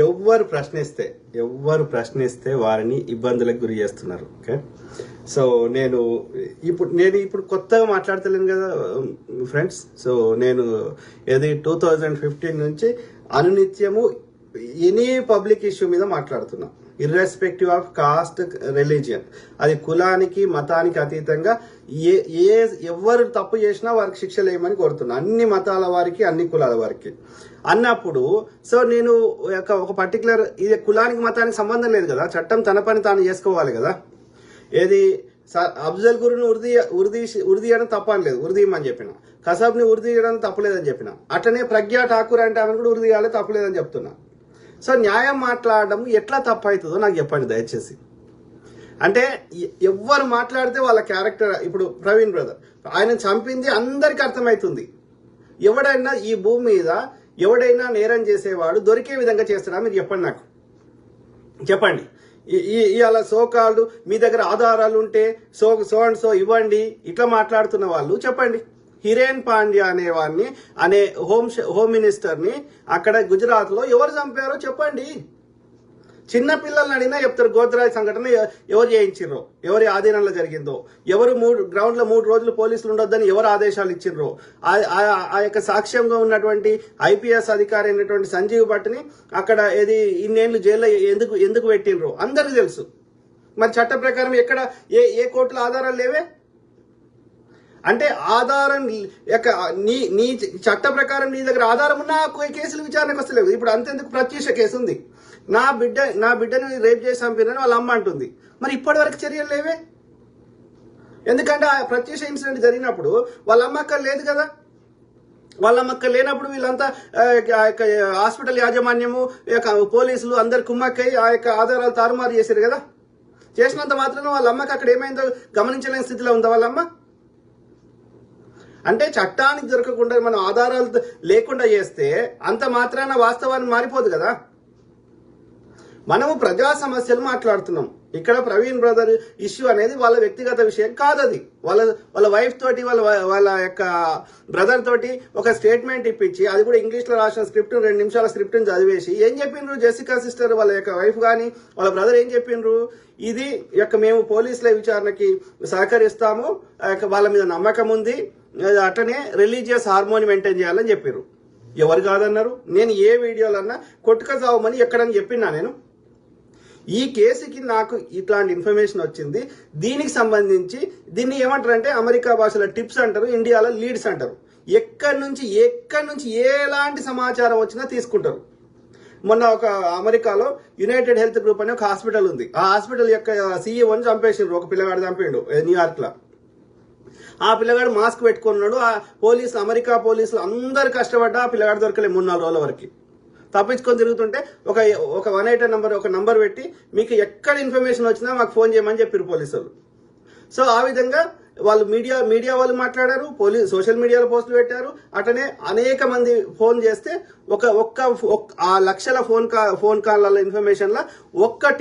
ఎవ్వరు ప్రశ్నిస్తే వారిని ఇబ్బందులకు గురి చేస్తున్నారు. ఓకే, సో నేను ఇప్పుడు కొత్తగా మాట్లాడతలేను కదా ఫ్రెండ్స్. సో నేను 2015 నుంచి అనునిత్యము ఎనీ పబ్లిక్ ఇష్యూ మీద మాట్లాడుతున్నా, ఇర్రెస్పెక్టివ్ ఆఫ్ కాస్ట్, రిలీజియన్. అది కులానికి మతానికి అతీతంగా ఎవరు తప్పు చేసినా వారికి శిక్షలు వేయమని కోరుతున్నా, అన్ని మతాల వారికి, అన్ని కులాల వారికి అన్నప్పుడు. సో నేను ఒక పర్టికులర్ ఇది కులానికి మతానికి సంబంధం లేదు కదా, చట్టం తన పని తాను చేసుకోవాలి కదా. ఏది అఫ్జల్ గురుని ఉర్దీ చేయడం తప్పని లేదు, ఉర్దీ అని చెప్పిన. కసాబ్ని ఉర్దీ చేయడం తప్పలేదని చెప్పిన. అట్లనే ప్రజ్ఞా ఠాకూర్ అంటే ఆమె కూడా ఉర్దీ చేయాలి, తప్పలేదని చెప్తున్నా. సో న్యాయం మాట్లాడడం ఎట్లా తప్పు అవుతుందో నాకు చెప్పండి దయచేసి. అంటే ఎవ్వరు మాట్లాడితే వాళ్ళ క్యారెక్టర్, ఇప్పుడు ప్రవీణ్ బ్రదర్ ఆయన చంపింది అందరికి అర్థమవుతుంది. ఎవడైనా ఈ భూమి మీద ఎవడైనా నేరం చేసేవాడు దొరికే విధంగా చేస్తాడా మీరు చెప్పండి, నాకు చెప్పండి. ఇవాళ సోకాళ్ళు మీ దగ్గర ఆధారాలు ఉంటే సో అండ్ సో ఇవ్వండి ఇట్లా మాట్లాడుతున్న వాళ్ళు చెప్పండి. హిరేన్ పాండ్యా అనే హోమ్ మినిస్టర్ని అక్కడ గుజరాత్ లో ఎవరు చంపారో చెప్పండి. చిన్న పిల్లల్ని అడిగినా చెప్తారు. గోద్రాజ్ సంఘటన ఎవరు చేయించారో, ఎవరి ఆధీనంలో జరిగిందో, ఎవరు గ్రౌండ్ లో 3 రోజులు పోలీసులు ఉండొద్దని ఎవరు ఆదేశాలు ఇచ్చిర్రో, ఆ యొక్క సాక్ష్యంగా ఉన్నటువంటి ఐపీఎస్ అధికారి అయినటువంటి సంజీవ్ భట్ని అక్కడ ఇన్నేళ్లు జైల్లో ఎందుకు పెట్టినరో అందరికీ తెలుసు. మరి చట్ట ప్రకారం ఎక్కడ ఏ కోర్టులో ఆధారాలు లేవే? అంటే ఆధారం నీ చట్ట ప్రకారం నీ దగ్గర ఆధారం ఉన్నా కేసులు విచారణకు వస్తలేవు. ఇప్పుడు అంతెందుకు ప్రత్యూష కేసు ఉంది, నా బిడ్డని రేప్ చేసి చంపినని వాళ్ళ అమ్మ అంటుంది. మరి ఇప్పటి వరకు చర్యలు లేవే? ఎందుకంటే ఆ ప్రత్యూష ఇన్సిడెంట్ జరిగినప్పుడు వాళ్ళ అమ్మ అక్కడ లేదు కదా. వాళ్ళ అమ్మ అక్కడ లేనప్పుడు వీళ్ళంతా హాస్పిటల్ యాజమాన్యము, పోలీసులు అందరు కుమ్మక్కై ఆ యొక్క ఆధారాలు తారుమారు చేశారు కదా. చేసినంత మాత్రం వాళ్ళ అమ్మకి అక్కడ ఏమైందో గమనించలేని స్థితిలో ఉందా వాళ్ళ అమ్మ? అంటే చట్టానికి దొరకకుండా మనం ఆధారాలు లేకుండా చేస్తే అంత మాత్రాన వాస్తవాన్ని మారిపోదు కదా. మనము ప్రజా సమస్యలు మాట్లాడుతున్నాం. ఇక్కడ ప్రవీణ్ బ్రదర్ ఇష్యూ అనేది వాళ్ళ వ్యక్తిగత విషయం కాదు. అది వాళ్ళ వైఫ్ తోటి వాళ్ళ యొక్క బ్రదర్ తోటి ఒక స్టేట్మెంట్ ఇప్పించి, అది కూడా ఇంగ్లీష్ లో రాసిన స్క్రిప్ట్ 2 నిమిషాల స్క్రిప్ట్ చదివేసి ఏం చెప్పిండ్రు జెసికా సిస్టర్ వాళ్ళ యొక్క వైఫ్ గాని వాళ్ళ బ్రదర్ ఏం చెప్పిండ్రు, ఇది మేము పోలీసుల విచారణకి సహకరిస్తాము, వాళ్ళ మీద నమ్మకం ఉంది, అట్లనే రిలీజియస్ హార్మోని మెయింటైన్ చేయాలని చెప్పారు. ఎవరు కాదన్నారు? నేను ఏ వీడియోలన్నా కొట్టుక చావమని ఎక్కడని చెప్పినా నేను. ఈ కేసుకి నాకు ఇట్లాంటి ఇన్ఫర్మేషన్ వచ్చింది. దీనికి సంబంధించి దీన్ని ఏమంటారంటే అమెరికా భాషలో టిప్స్ అంటారు, ఇండియాలో లీడ్స్ అంటారు. ఎక్కడి నుంచి ఎలాంటి సమాచారం వచ్చినా తీసుకుంటారు. మొన్న ఒక అమెరికాలో యునైటెడ్ హెల్త్ గ్రూప్ అనే ఒక హాస్పిటల్ ఉంది. ఆ హాస్పిటల్ యొక్క సీఈఓని చంపేసిండ్రు, ఒక పిల్లగాడు చంపిండు న్యూయార్క్ లో. ఆ పిల్లగాడు మాస్క్ పెట్టుకున్నాడు. ఆ అమెరికా పోలీసులు అందరు కష్టపడ్డా ఆ పిల్లగాడు దొరకలేదు 3-4 రోజుల వరకు. తప్పించుకొని తిరుగుతుంటే ఒక 188 నంబర్ ఒక నంబర్ పెట్టి మీకు ఎక్కడ ఇన్ఫర్మేషన్ వచ్చినా మాకు ఫోన్ చేయమని చెప్పారు పోలీసులు. సో ఆ విధంగా వాళ్ళు మీడియా వాళ్ళు మాట్లాడారు, సోషల్ మీడియాలో పోస్టులు పెట్టారు. అట్లనే అనేక మంది ఫోన్ చేస్తే ఆ లక్షల ఫోన్ కాల్ల ఇన్ఫర్మేషన్ లా ఒక్క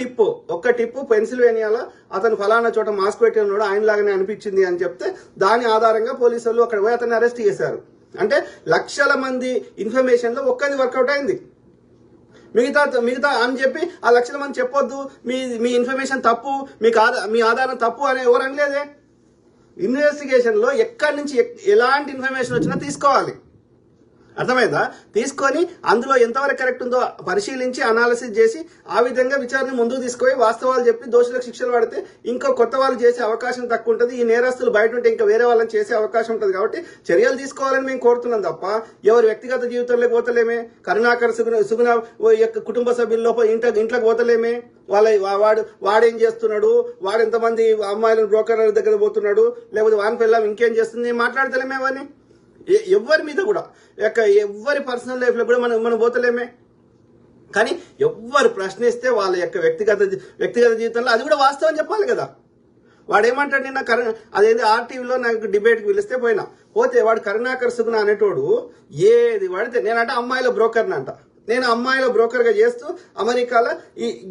టిప్పు పెన్సిల్వేనియాలో అతను ఫలానా చోట మాస్క్ పెట్టి ఉన్నాడు, ఆయన లాగానే అనిపించింది అని చెప్తే దాని ఆధారంగా పోలీసులు అక్కడ పోయి అతన్ని అరెస్ట్ చేశారు. అంటే లక్షల మంది ఇన్ఫర్మేషన్ లో ఒక్కది వర్కౌట్ అయింది. మిగతా అని చెప్పి ఆ లక్షల మంది చెప్పొద్దు, మీ ఇన్ఫర్మేషన్ తప్పు, మీ ఆధారం తప్పు అని ఎవరు అనలేదే. ఇన్వెస్టిగేషన్ లో ఎక్కడి నుంచి ఎలాంటి ఇన్ఫర్మేషన్ వచ్చినా తీసుకోవాలి, అర్థమైందా? తీసుకొని అందులో ఎంతవరకు కరెక్ట్ ఉందో పరిశీలించి అనాలిసిస్ చేసి ఆ విధంగా విచారణ ముందుకు తీసుకొని వాస్తవాలు చెప్పి దోషులకు శిక్షలు పడితే ఇంకా కొత్త వాళ్ళు చేసే అవకాశం తక్కువ ఉంటుంది. ఈ నేరస్తులు బయట ఉంటే ఇంకా వేరే వాళ్ళని చేసే అవకాశం ఉంటుంది. కాబట్టి చర్యలు తీసుకోవాలని మేము కోరుతున్నాం తప్ప ఎవరు వ్యక్తిగత జీవితంలోకి పోతలేమే. కరుణాకర్ సుగుణ యొక్క కుటుంబ సభ్యుల్లో ఇంట్లోకి పోతలేమే. వాడేం చేస్తున్నాడు, వాడు ఎంతమంది అమ్మాయిలను బ్రోకర్ల దగ్గర పోతున్నాడు, లేకపోతే వాని పిల్లలు ఇంకేం చేస్తుంది మాట్లాడతలేమే. అవన్నీ ఎవరి మీద కూడా ఎవరి పర్సనల్ లైఫ్ లో కూడా మనం పోతలేమే. కానీ ఎవ్వరు ప్రశ్నిస్తే వాళ్ళ యొక్క వ్యక్తిగత జీవితంలో అది కూడా వాస్తవం చెప్పాలి కదా. వాడు ఏమంటాడు, నిన్న అదేంటి ఆర్టీవీలో నాకు డిబేట్కి పిలిస్తే పోతే వాడు కరుణాకర్ సుగుణ అనేటోడు ఏది వాడితే నేనంటే అమ్మాయిల బ్రోకర్ని అంట. నేను అమ్మాయిల బ్రోకర్గా చేస్తూ అమెరికాలో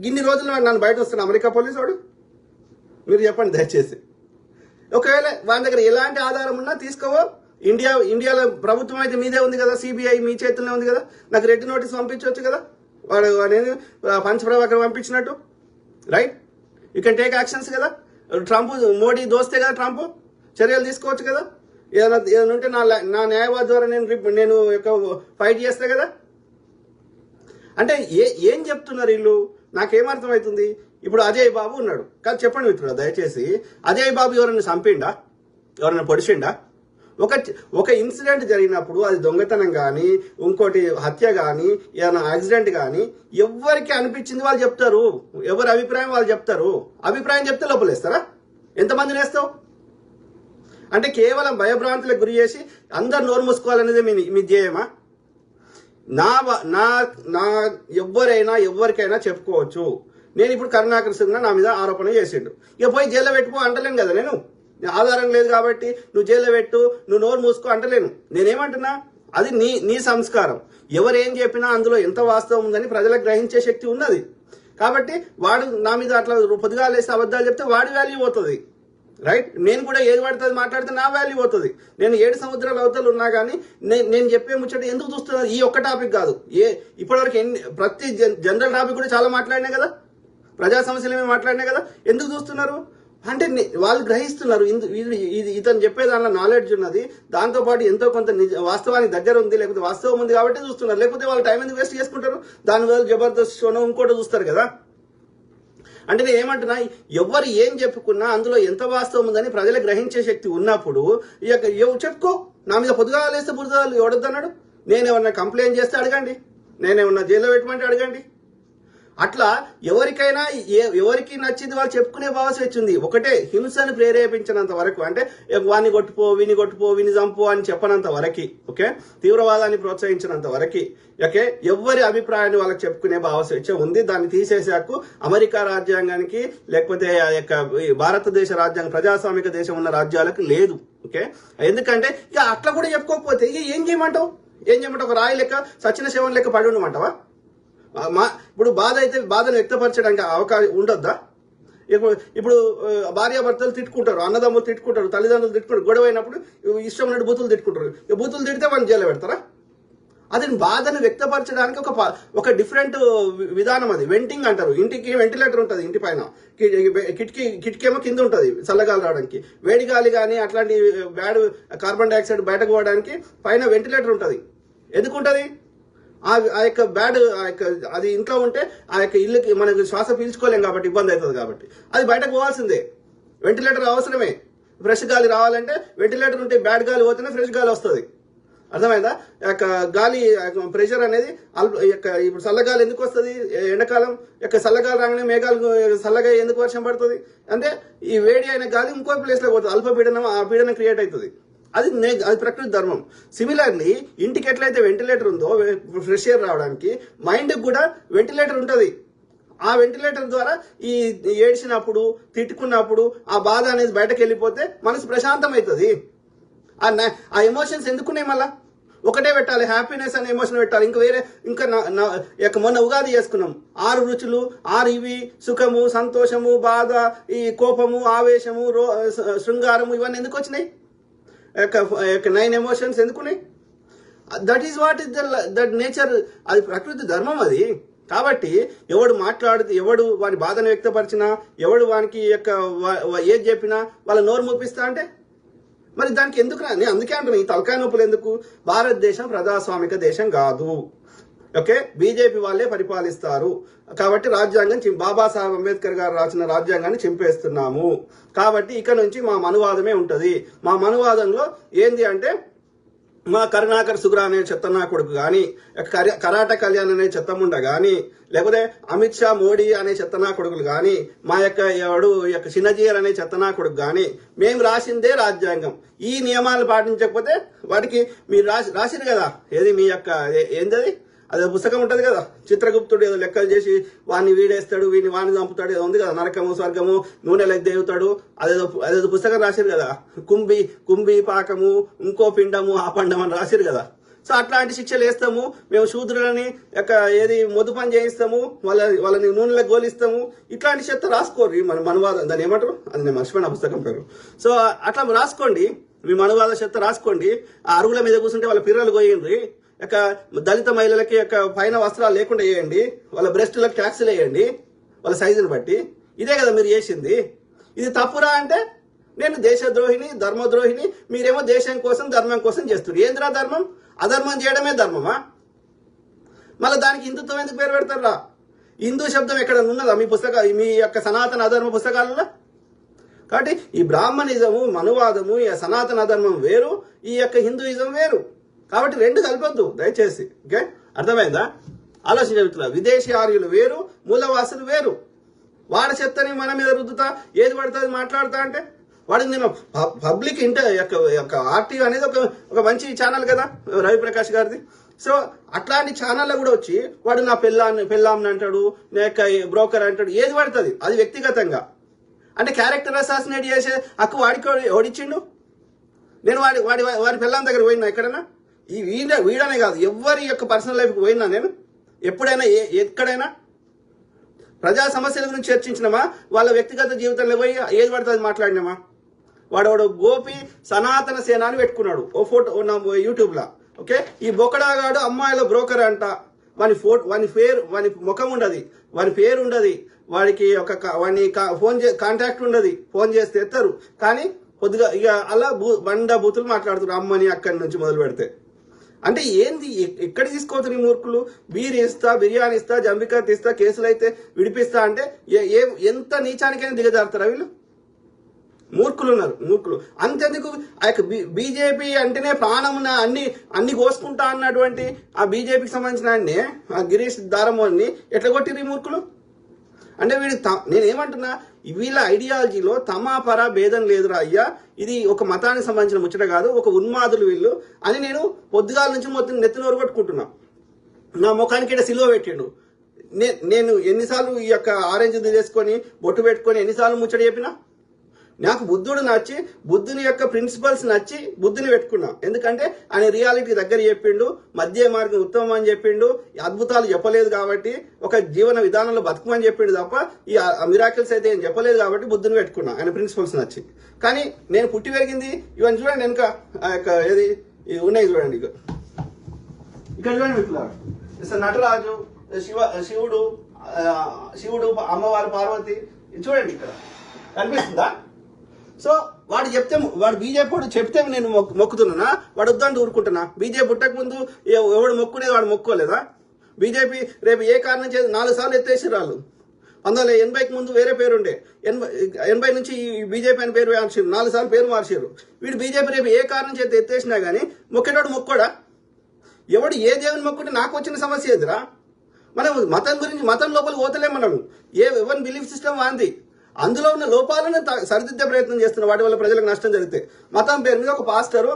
ఇన్ని రోజులు నన్ను బయట వస్తాను అమెరికా పోలీసు వాడు. మీరు చెప్పండి దయచేసి. ఒకవేళ వాడి దగ్గర ఎలాంటి ఆధారం ఉన్నా తీసుకోవో. ఇండియాలో ప్రభుత్వం అయితే మీదే ఉంది కదా, సిబిఐ మీ చేతుల్లో ఉంది కదా, నాకు రెడ్ నోటీస్ పంపించవచ్చు కదా. వాడు నేను పంచప్రభాకర్ పంపించినట్టు, right? You can take actions కదా. ట్రంప్ మోడీ దోస్తే కదా, ట్రంప్ చర్యలు తీసుకోవచ్చు కదా. ఏదైనా ఉంటే నా న్యాయవాది ద్వారా నేను ఫైట్ చేస్తా కదా. అంటే ఏం చెప్తున్నారు వీళ్ళు? నాకేమర్థమవుతుంది, ఇప్పుడు అజయ్ బాబు ఉన్నాడు కాదు, చెప్పండి మిత్రుడు దయచేసి, అజయ్ బాబు ఎవరైనా చంపిండా, ఎవరైనా పొడిచిండా? ఒక ఇన్సిడెంట్ జరిగినప్పుడు అది దొంగతనం కానీ ఇంకోటి హత్య కానీ ఏదైనా యాక్సిడెంట్ కానీ ఎవరికి అనిపించింది వాళ్ళు చెప్తారు, ఎవరి అభిప్రాయం వాళ్ళు చెప్తారు. అభిప్రాయం చెప్తే లోపలేస్తారా? ఎంతమందిని వేస్తావు? అంటే కేవలం భయభ్రాంతులకు గురి చేసి అందరు నోరు మూసుకోవాలనేది మీ ధ్యేయమా? నా ఎవరికైనా చెప్పుకోవచ్చు. నేను ఇప్పుడు కరుణాకర్ సింగ్ నా మీద ఆరోపణ చేసిండు, ఇక పోయి జైల్లో పెట్టుకో అంటలేను కదా. నేను ఆధారం లేదు కాబట్టి నువ్వు జైల్లో పెట్టు, నువ్వు నోరు మూసుకో అంటలేను. నేనేమంటున్నా, అది నీ సంస్కారం. ఎవరేం చెప్పినా అందులో ఎంత వాస్తవం ఉందని ప్రజలకు గ్రహించే శక్తి ఉన్నది. కాబట్టి వాడు నా మీద అట్లా పొద్దుగా లేసి అబద్ధాలు చెప్తే వాడి వాల్యూ పోతుంది, రైట్? నేను కూడా ఏది పడుతుంది మాట్లాడితే నా వాల్యూ పోతుంది. నేను 7 సముద్రాల అవతలు ఉన్నా కానీ నేను చెప్పే ముచ్చట ఎందుకు చూస్తున్నా? ఈ ఒక్క టాపిక్ కాదు, ఇప్పటివరకు ప్రతి జనరల్ టాపిక్ కూడా చాలా మాట్లాడినా కదా, ప్రజా సమస్యలు ఏమి మాట్లాడినా కదా. ఎందుకు చూస్తున్నారు అంటే వాళ్ళు గ్రహిస్తున్నారు ఇతను చెప్పే దానిలో నాలెడ్జ్ ఉన్నది, దాంతోపాటు ఎంతో కొంత వాస్తవానికి దగ్గర ఉంది, లేకపోతే వాస్తవం ఉంది కాబట్టి చూస్తున్నారు. లేకపోతే వాళ్ళు టైం ఎందుకు వేస్ట్ చేసుకుంటారు? దానివల్ల జబర్దస్త్ షోనో ఇంకోటి చూస్తారు కదా. అంటే నేను ఏమంటున్నా, ఎవరు ఏం చెప్పుకున్నా అందులో ఎంత వాస్తవం ఉందని ప్రజలకు గ్రహించే శక్తి ఉన్నప్పుడు చెప్పుకో. నా మీద పొద్దుగా లేస్తే బురదలు ఎవడొద్దన్నాడు? నేనేమన్నా కంప్లైంట్ చేస్తే అడగండి, నేనేమన్నా జైల్లో పెట్టమంటే అడగండి. అట్లా ఎవరికి నచ్చింది వాళ్ళు చెప్పుకునే భావస్వేచ్ఛ ఉంది. ఒకటే, హింసను ప్రేరేపించినంత వరకు, అంటే వాడిని కొట్టుపో విని చంపు అని చెప్పనంత వరకు, ఓకే, తీవ్రవాదాన్ని ప్రోత్సహించినంత వరకు, ఓకే, ఎవరి అభిప్రాయాన్ని వాళ్ళకి చెప్పుకునే భావస్వేచ్ఛ ఉంది. దాన్ని తీసేసాకు అమెరికా రాజ్యాంగానికి లేకపోతే భారతదేశ రాజ్యాంగం ప్రజాస్వామిక దేశం ఉన్న రాజ్యాలకు లేదు, ఓకే. ఎందుకంటే ఇక అట్లా కూడా చెప్పుకోకపోతే ఇక ఏం చేయమంటావు? ఒక రాయి లెక్క సచిన శవం లెక్క పడి ఉండమంటావా? ఇప్పుడు బాధ అయితే బాధను వ్యక్తపరచడానికి అవకాశం ఉండొద్దా? ఇప్పుడు భార్యాభర్తలు తిట్టుకుంటారు, అన్నదమ్ములు తిట్టుకుంటారు, తల్లిదండ్రులు తిట్టుకుంటారు, గొడవ అయినప్పుడు ఇష్టం ఉన్నట్టు బూతులు తిట్టుకుంటారు. బూతులు తిడితే వాళ్ళు జైలు పెడతారా? అది బాధను వ్యక్తపరచడానికి ఒక డిఫరెంట్ విధానం. అది వెంటింగ్ అంటారు. ఇంటికి వెంటిలేటర్ ఉంటుంది, ఇంటి పైన కిటికీ ఏమో కింద ఉంటుంది చల్లగాలి రావడానికి, వేడి గాలి కానీ అట్లాంటి బ్యాడ్ కార్బన్ డైఆక్సైడ్ బయటకు పోవడానికి పైన వెంటిలేటర్ ఉంటుంది. ఎందుకు ఉంటుంది? ఆ యొక్క బ్యాడ్ అది ఇంట్లో ఉంటే ఆ యొక్క ఇల్లుకి మనకు శ్వాస పీల్చుకోలేం కాబట్టి ఇబ్బంది అవుతుంది. కాబట్టి అది బయటకు పోవాల్సిందే. వెంటిలేటర్ అవసరమే. ఫ్రెష్ గాలి రావాలంటే వెంటిలేటర్ ఉంటే బ్యాడ్ గాలి పోతేనే ఫ్రెష్ గాలి వస్తుంది. అర్థమైందా? యొక్క గాలి ప్రెషర్ అనేది ఇప్పుడు చల్లగాలి ఎందుకు వస్తుంది? ఎండాకాలం యొక్క చల్లగాలి రాగానే మేఘాలు చల్లగా ఎందుకు వర్షం పడుతుంది అంటే ఈ వేడి అయిన గాలి ఇంకో ప్లేస్ లో పోతుంది, అల్పపీడనం, ఆ పీడనం క్రియేట్ అవుతుంది. అది ప్రకృతి ధర్మం. సిమిలర్లీ ఇంటికి ఎట్లయితే వెంటిలేటర్ ఉందో ఫ్రెష్ ఎయిర్ రావడానికి, మైండ్కి కూడా వెంటిలేటర్ ఉంటుంది. ఆ వెంటిలేటర్ ద్వారా ఈ ఏడ్చినప్పుడు తిట్టుకున్నప్పుడు ఆ బాధ అనేది బయటకు వెళ్ళిపోతే మనసు ప్రశాంతం అవుతుంది. ఆ ఎమోషన్స్ ఎందుకున్నాయి? మళ్ళా ఒకటే పెట్టాలి, హ్యాపీనెస్ అనే ఎమోషన్ పెట్టాలి. ఇంకా మొన్న ఉగాది చేసుకున్నాం, 6 రుచులు, 6 ఇవి, సుఖము, సంతోషము, బాధ, ఈ కోపము, ఆవేశము, శృంగారము, ఇవన్నీ ఎందుకు వచ్చినాయి? 9 ఎమోషన్స్ ఎందుకున్నాయి? That is what is that nature. అది ప్రకృతి ధర్మం అది. కాబట్టి ఎవడు వాని బాధను వ్యక్తపరిచినా, ఎవడు వానికి ఏది చెప్పినా వాళ్ళ నోరు మూపిస్తా అంటే మరి దానికి ఎందుకు నేను అందుకే అంటున్నా, ఈ తలకాయ నొప్పులు ఎందుకు? భారతదేశం ప్రజాస్వామిక దేశం కాదు, ఓకే. బీజేపీ వాళ్ళే పరిపాలిస్తారు కాబట్టి రాజ్యాంగం బాబాసాహెబ్ అంబేద్కర్ గారు రాసిన రాజ్యాంగాన్ని చింపేస్తున్నాము. కాబట్టి ఇక నుంచి మా మనువాదమే ఉంటది. మా మనువాదంలో ఏంది అంటే, మా కరుణాకర్ సుగ్రా అనే చెత్తనా కొడుకు కానీ, కరాట కళ్యాణ్ అనే చెత్తముండ కానీ, లేకపోతే అమిత్ షా మోడీ అనే చెత్తనా కొడుకులు కానీ, మా యొక్క చిన్నజీయర్ అనే చెత్తనా కొడుకు కానీ, మేము రాసిందే రాజ్యాంగం. ఈ నియమాలు పాటించకపోతే వాటికి మీరు రాసిరు కదా, ఏది మీ యొక్క ఏంటది, అదే పుస్తకం ఉంటుంది కదా, చిత్రగుప్తుడు ఏదో లెక్కలు చేసి వాడిని వీడేస్తాడు, వాడిని చంపుతాడు, ఏదో ఉంది కదా, నరకము స్వర్గము నూనె దేవుతాడు, అదేదో పుస్తకం రాసిరు కదా, కుంభి పాకము, ఇంకో పిండము, ఆ పండం అని రాసిరు కదా. సో అట్లాంటి శిక్షలు వేస్తాము మేము, శూద్రులని ఏది మొద్దు పని చేయిస్తాము, వాళ్ళని నూనెలకు గోలిస్తాము, ఇట్లాంటి చెత్త రాసుకోరు. మన మనువాదం దాన్ని ఏమంటారు, అది నేను మర్చిపోయిన పుస్తకం పేరు. సో అట్లా రాసుకోండి, మీ మనువాద చెత్త రాసుకోండి. ఆ అరుగుల మీద కూర్చుంటే వాళ్ళ పిర్రలు పోయిండ్రి, యొక్క దళిత మహిళలకి యొక్క పైన వస్త్రాలు లేకుండా వేయండి, వాళ్ళ బ్రెస్టులకు ట్యాక్స్లు వేయండి వాళ్ళ సైజుని బట్టి. ఇదే కదా మీరు చేసింది. ఇది తప్పురా అంటే నేను దేశద్రోహిని, ధర్మద్రోహిని, మీరేమో దేశం కోసం ధర్మం కోసం చేస్తున్నారు. ఏంద్రా ధర్మం? అధర్మం చేయడమే ధర్మమా? మళ్ళీ దానికి హిందుత్వం ఎందుకు పేరు పెడతారా? హిందూ శబ్దం ఎక్కడ ఉన్నదా మీ యొక్క సనాతన అధర్మ పుస్తకాలలో? కాబట్టి ఈ బ్రాహ్మణిజము, మనువాదము, ఈ సనాతన అధర్మం వేరు, ఈ యొక్క హిందూయిజం వేరు. కాబట్టి రెండు కలపొద్దు దయచేసి. ఓకే, అర్థమైందా? ఆలోచించగలుగుతున్నా. విదేశీ ఆర్యులు వేరు, మూలవాసులు వేరు. వాడి చెత్తని మన మీద రుద్దుతా, ఏది పడుతుంది మాట్లాడుతా అంటే వాడికి నేను పబ్లిక్ యొక్క ఆర్టీవీ అనేది ఒక మంచి ఛానల్ కదా రవిప్రకాష్ గారిది. సో అట్లాంటి ఛానల్లో కూడా వచ్చి వాడు నా పెళ్ళాంని అంటాడు, నా యొక్క బ్రోకర్ అంటాడు, ఏది పడుతుంది అది వ్యక్తిగతంగా. అంటే క్యారెక్టర్ అసాసినేట్ చేసే హక్కు వాడికి ఓడిచ్చిండు. నేను వాడి పెళ్ళాం దగ్గర పోయినా ఎక్కడైనా, ఈ వీడనే కాదు ఎవరి యొక్క పర్సనల్ లైఫ్కి పోయినా నేను ఎప్పుడైనా ఎక్కడైనా ప్రజా సమస్యల గురించి చర్చించినామా? వాళ్ళ వ్యక్తిగత జీవితంలో పోయి ఏది పడుతుంది మాట్లాడినామా? వాడు గోపి సనాతన సేన అని పెట్టుకున్నాడు ఓ ఫోటో యూట్యూబ్లో. ఓకే, ఈ బొక్కడాగాడు అమ్మాయిల బ్రోకర్ అంట. వాని ముఖం ఉండదు, వాని పేరు ఉండదు, వాడికి వాడిని కాంటాక్ట్ ఉండదు, ఫోన్ చేస్తే ఎత్తారు. కానీ కొద్దిగా ఇక అలా బండ బూతులు మాట్లాడుతున్నారు అమ్మని అక్కడి నుంచి మొదలు పెడితే. అంటే ఏంది? ఎక్కడ తీసుకోవచ్చు ఈ మూర్ఖులు? బీర్ ఇస్తా, బిర్యానీ ఇస్తా, జంబికా తీస్తా, కేసులు అయితే విడిపిస్తా అంటే ఎంత నీచానికైనా దిగజారుతారా వీళ్ళు? మూర్ఖులు ఉన్నారు, మూర్ఖులు. అంతెందుకు ఆ యొక్క బీజేపీ అంటేనే ప్రాణం అన్ని కోసుకుంటా అన్నటువంటి ఆ బీజేపీకి సంబంధించిన అన్ని ఆ గిరీష్ దారమోని ఎట్లా కొట్టిరు ఈ మూర్ఖులు? అంటే నేనేమంటున్నా, వీళ్ళ ఐడియాలజీలో తమాపరా భేదం లేదురా అయ్యా, ఇది ఒక మతానికి సంబంధించిన ముచ్చట కాదు, ఒక ఉన్మాదులు వీళ్ళు అని నేను పొద్దుగాల నుంచి మొత్తం నెత్తినోరు కొట్టుకుంటున్నా. నా ముఖానికి ఇక్కడ సిలువ పెట్టిండు. నేను ఎన్నిసార్లు ఈ యొక్క ఆరెంజ్ తీసుకొని బొట్టు పెట్టుకొని ఎన్నిసార్లు ముచ్చట చెప్పినా? నాకు బుద్ధుడు నచ్చి, బుద్ధుని యొక్క ప్రిన్సిపల్స్ నచ్చి బుద్ధుని పెట్టుకున్నా. ఎందుకంటే ఆయన రియాలిటీ దగ్గర చెప్పిండు, మధ్య మార్గం ఉత్తమం అని చెప్పిండు, అద్భుతాలు చెప్పలేదు కాబట్టి, ఒక జీవన విధానంలో బతుకమని చెప్పిండు తప్ప ఈ మిరాకిల్స్ అయితే ఏం చెప్పలేదు కాబట్టి బుద్ధుని పెట్టుకున్నా, ఆయన ప్రిన్సిపల్స్ నచ్చి. కానీ నేను పుట్టి పెరిగింది ఇవన్నీ చూడండి, వెనుక ఆ యొక్క ఏది ఉన్నాయి చూడండి, ఇక్కడ చూడండి మిత్రులారా, నటరాజు, శివుడు, అమ్మవారు పార్వతి, చూడండి ఇక్కడ కనిపిస్తుందా? సో వాడు బీజేపీ వాడు చెప్తే నేను మొక్కుతున్నానా? వాడు వద్దంటూ ఊరుకుంటున్నా? బీజేపీ పుట్టక ముందు ఎవడు మొక్కునేది వాడు మొక్కోలేదా? బీజేపీ రేపు ఏ కారణం చేసి 4 సార్లు ఎత్తేసారు వాళ్ళు. 1980కి ముందు వేరే పేరుండే, 80 నుంచి ఈ బీజేపీ అని పేరు మార్చారు, 4 సార్లు పేరు మార్చారు. వీడు బీజేపీ రేపు ఏ కారణం చేతి ఎత్తేసినా కానీ మొక్కేటోడు మొక్కోడా? ఎవడు ఏ దేవుని మొక్కుంటే నాకు వచ్చిన సమస్య ఎదురా? మనం మతం గురించి మతం లోపలికి పోతలేం. మనం ఎవరి బిలీఫ్ సిస్టమ్ వాంది, అందులో ఉన్న లోపాలను సరిదిద్దే ప్రయత్నం చేస్తున్న వాటి వల్ల ప్రజలకు నష్టం జరిగితే. మతం పేరు మీద ఒక పాస్టరు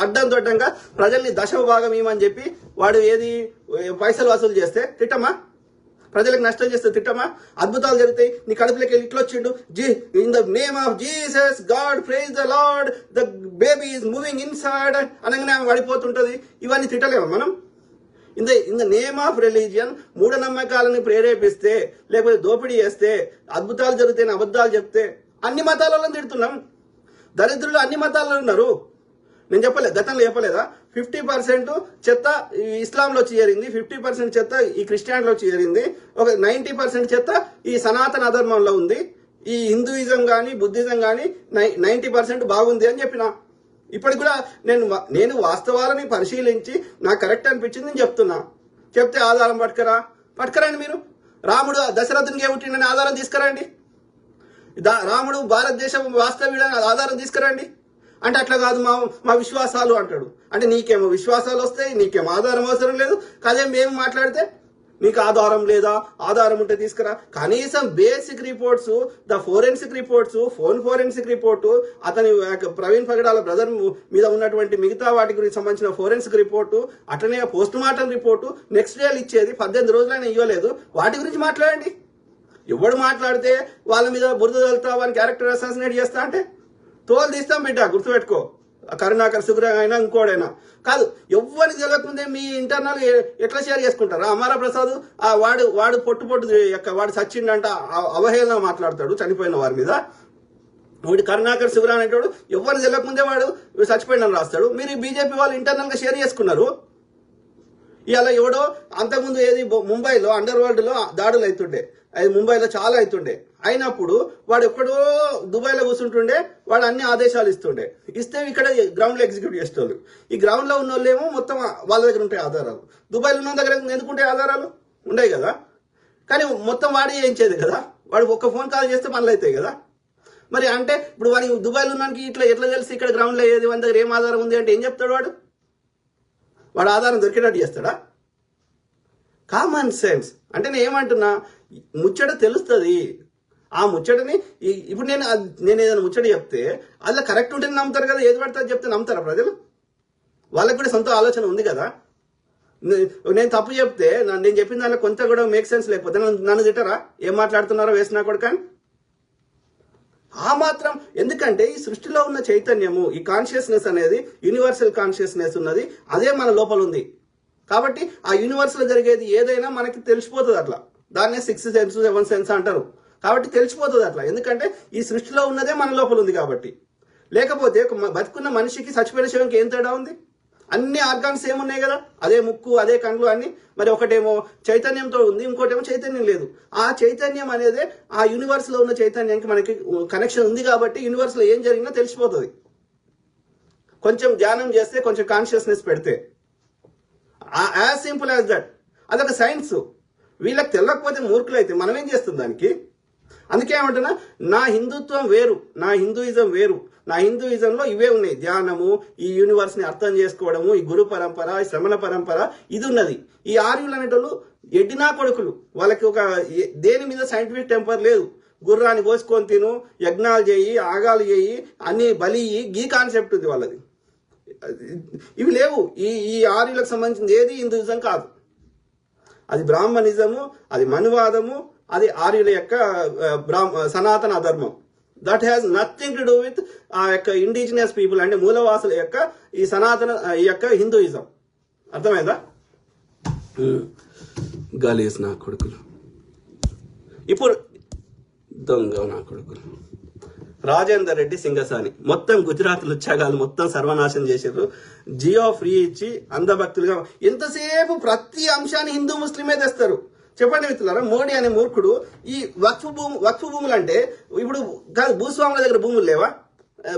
అడ్డం దొడ్డంగా ప్రజల్ని దశమ భాగం ఇవ్వమని చెప్పి వాడు ఏది పైసలు వసూలు చేస్తే తిట్టమా? ప్రజలకు నష్టం చేస్తే తిట్టమా? అద్భుతాలు జరుగుతాయి, నీ కడుపులోకి వెళ్ళి ఇట్లా వచ్చిండు, in the name of Jesus god praise the lord, the baby is moving inside అనగానే ఆమె పడిపోతుంటది. ఇవన్నీ తిట్టలేమా మనం? In the name of religion మూఢనమ్మకాలను ప్రేరేపిస్తే, లేకపోతే దోపిడీ చేస్తే, అద్భుతాలు జరిగితే అబద్ధాలు చెప్తే అన్ని మతాలలో తిడుతున్నాం. దరిద్రులు అన్ని మతాలలో ఉన్నారు. నేను గతంలో చెప్పలేదా? 50% చెత్త ఇస్లాంలో వచ్చి చేరింది, 50% చెత్త ఈ క్రిస్టియానిటీలో వచ్చి చేరింది, ఒక 90% చెత్త ఈ సనాతన అధర్మంలో ఉంది. ఈ హిందూయిజం కానీ బుద్ధిజం కానీ 90% బాగుంది అని చెప్పిన. ఇప్పటికి కూడా నేను వాస్తవాలని పరిశీలించి నాకు కరెక్ట్ అనిపించింది నేను చెప్తున్నా. చెప్తే ఆధారం పట్టుకరండి మీరు. రాముడు దశరథునికి ఏమిటిండని ఆధారం తీసుకురండి. రాముడు భారతదేశం వాస్తవ్యుడని ఆధారం తీసుకురండి. అంటే అట్లా కాదు మా విశ్వాసాలు అంటాడు. అంటే నీకేమో విశ్వాసాలు వస్తాయి, నీకేమో ఆధారం అవసరం లేదు. కదే మేము మాట్లాడితే నీకు ఆధారం లేదా? ఆధారం ఉంటే తీసుకురా. కనీసం basic reports, the forensic reports, forensic report, అతని ప్రవీణ్ పగడాల బ్రదర్ మీద ఉన్నటువంటి మిగతా వాటి గురించి సంబంధించిన ఫోరెన్సిక్ రిపోర్టు, అట్లనే post mortem report next day ఇచ్చేది 18 రోజులైనా ఇవ్వలేదు. వాటి గురించి మాట్లాడండి. ఎవడు మాట్లాడితే వాళ్ళ మీద బురద వెళ్తా, వాని క్యారెక్టర్ అసాసినేట్ చేస్తా అంటే తోలు తీస్తాం బిడ్డ, గుర్తుపెట్టుకో. కరుణాకర్ సుగ్రహం అయినా ఇంకోడైనా కాదు. ఎవరికి తెలియకముందే మీ ఇంటర్నల్ ఎట్లా షేర్ చేసుకుంటారు? అమరా ప్రసాద్ వాడు పొట్టు వాడు చచ్చిండంట అవహేళన మాట్లాడతాడు చనిపోయిన వారి మీద. వీడు కరుణాకర్ సుగ్రహం అనేటోడు ఎవరికి తెలియకముందే వాడు చచ్చిపోయిందని రాస్తాడు. మీరు బీజేపీ వాళ్ళు ఇంటర్నల్ గా షేర్ చేసుకున్నారు. ఇవాళ ఎవడో అంతకుముందు ఏది ముంబైలో అండర్ వరల్డ్ లో దాడులు అవుతుండే, అది ముంబైలో చాలా అవుతుండే. అయినప్పుడు వాడు ఎక్కడో దుబాయ్లో కూర్చుంటుండే, వాడు అన్ని ఆదేశాలు ఇస్తుండే, ఇస్తే ఇక్కడ గ్రౌండ్ లో ఎగ్జిక్యూట్ చేసేవాళ్ళు. ఈ గ్రౌండ్ లో ఉన్న వాళ్ళు ఏమో మొత్తం వాళ్ళ దగ్గర ఉంటాయి ఆధారాలు, దుబాయ్లో ఉన్న దగ్గర ఎందుకుంటాయి ఆధారాలు? ఉండవు కదా. కానీ మొత్తం వాడే చేయించేది కదా, వాడు ఒక్క ఫోన్ కాల్ చేస్తే పనులు అవుతాయి కదా. మరి అంటే ఇప్పుడు వాడికి దుబాయ్లో ఉన్నానికి ఇట్లా ఎట్లా తెలిసి ఇక్కడ గ్రౌండ్ లో ఏది మన దగ్గర ఏం ఆధారం ఉంది అంటే ఏం చెప్తాడు వాడు? వాడు ఆధారం దొరికేటట్టు చేస్తాడా? Common sense. అంటే నేను ఏమంటున్నా, ముచ్చట తెలుస్తుంది. ఆ ముచ్చటని ఇప్పుడు నేను ఏదైనా ముచ్చట చెప్తే అలా కరెక్ట్ ఉంటే నమ్ముతారు కదా, ఏది పడితే చెప్తే నమ్ముతారా ప్రజలు? వాళ్ళకి కూడా సొంత ఆలోచన ఉంది కదా. నేను తప్పు చెప్తే నేను చెప్పిన దాంట్లో కొంత కూడా మేక్ సెన్స్ లేకపోతే నన్ను తిట్టరా, ఏం మాట్లాడుతున్నారో వేసినా కూడా. కానీ ఆ మాత్రం ఎందుకంటే ఈ సృష్టిలో ఉన్న చైతన్యము, ఈ కాన్షియస్నెస్ అనేది యూనివర్సల్ కాన్షియస్నెస్ ఉన్నది, అదే మన లోపల ఉంది. కాబట్టి ఆ యూనివర్స్ లో జరిగేది ఏదైనా మనకి తెలిసిపోతుంది. అట్లా దాన్నే 6 సెన్స్ 7 సెన్స్ అంటారు. కాబట్టి తెలిసిపోతుంది అట్లా, ఎందుకంటే ఈ సృష్టిలో ఉన్నదే మన లోపల ఉంది కాబట్టి. లేకపోతే బతుకున్న మనిషికి చచ్చిపోయిన శివంకి ఏం తేడా ఉంది? అన్ని ఆర్గాన్స్ ఏమున్నాయి కదా, అదే ముక్కు అదే కళ్ళు అన్ని. మరి ఒకటేమో చైతన్యంతో ఉంది, ఇంకోటేమో చైతన్యం లేదు. ఆ చైతన్యం అనేది ఆ యూనివర్స్ లో ఉన్న చైతన్యానికి మనకి కనెక్షన్ ఉంది కాబట్టి యూనివర్స్ లో ఏం జరిగినా తెలిసిపోతుంది. కొంచెం ధ్యానం చేస్తే, కొంచెం కాన్షియస్నెస్ పెడితే, యాజ్ సింపుల్ యాజ్ దట్. అదొక సైన్స్. వీళ్ళకి తెలియకపోతే మూర్ఖులు అయితే మనం ఏం చేస్తాం దానికి? అందుకే ఏమంటున్నా, నా హిందుత్వం వేరు, నా హిందూయిజం వేరు. నా హిందూయిజంలో ఇవే ఉన్నాయి, ధ్యానము, ఈ యూనివర్స్ ని అర్థం చేసుకోవడము, ఈ గురు పరంపర, ఈ శ్రమణ పరంపర, ఇది ఉన్నది. ఈ ఆర్యులు అనేటోళ్ళు ఎడ్డినా కొడుకులు. వాళ్ళకి ఒక దేని మీద సైంటిఫిక్ టెంపర్ లేదు. గుర్రాన్ని కోసుకొని తిను, యజ్ఞాలు చేయి, ఆగాలు చేయి, అన్ని బలి, ఈ కాన్సెప్ట్ ఉంది వాళ్ళది. ఇవి లేవు. ఈ ఆర్యులకు సంబంధించింది ఏది హిందూయిజం కాదు. అది బ్రాహ్మణిజము, అది మనువాదము, అది ఆర్యుల యొక్క సనాతన ధర్మం. That has nothing to do with ఆ యొక్క ఇండిజినియస్ పీపుల్, అంటే మూలవాసుల యొక్క ఈ సనాతన ఈ యొక్క హిందూయిజం. అర్థమైందా? గలీజ్ నా కొడుకులు. ఇప్పుడు దొంగ నా కొడుకులు. రాజేందర్ రెడ్డి సింగసాని మొత్తం గుజరాత్ లుచ్చగాలు మొత్తం సర్వనాశనం చేశారు. జియో ఫ్రీ ఇచ్చి అంధభక్తులుగా ఎంతసేపు ప్రతి అంశాన్ని హిందూ ముస్లిమే తెస్తారు. చెప్పండి మిత్రులారా, మోడీ అనే మూర్ఖుడు ఈ వక్ఫ్ భూములు అంటే ఇప్పుడు కాదు, భూస్వాముల దగ్గర భూములు లేవా?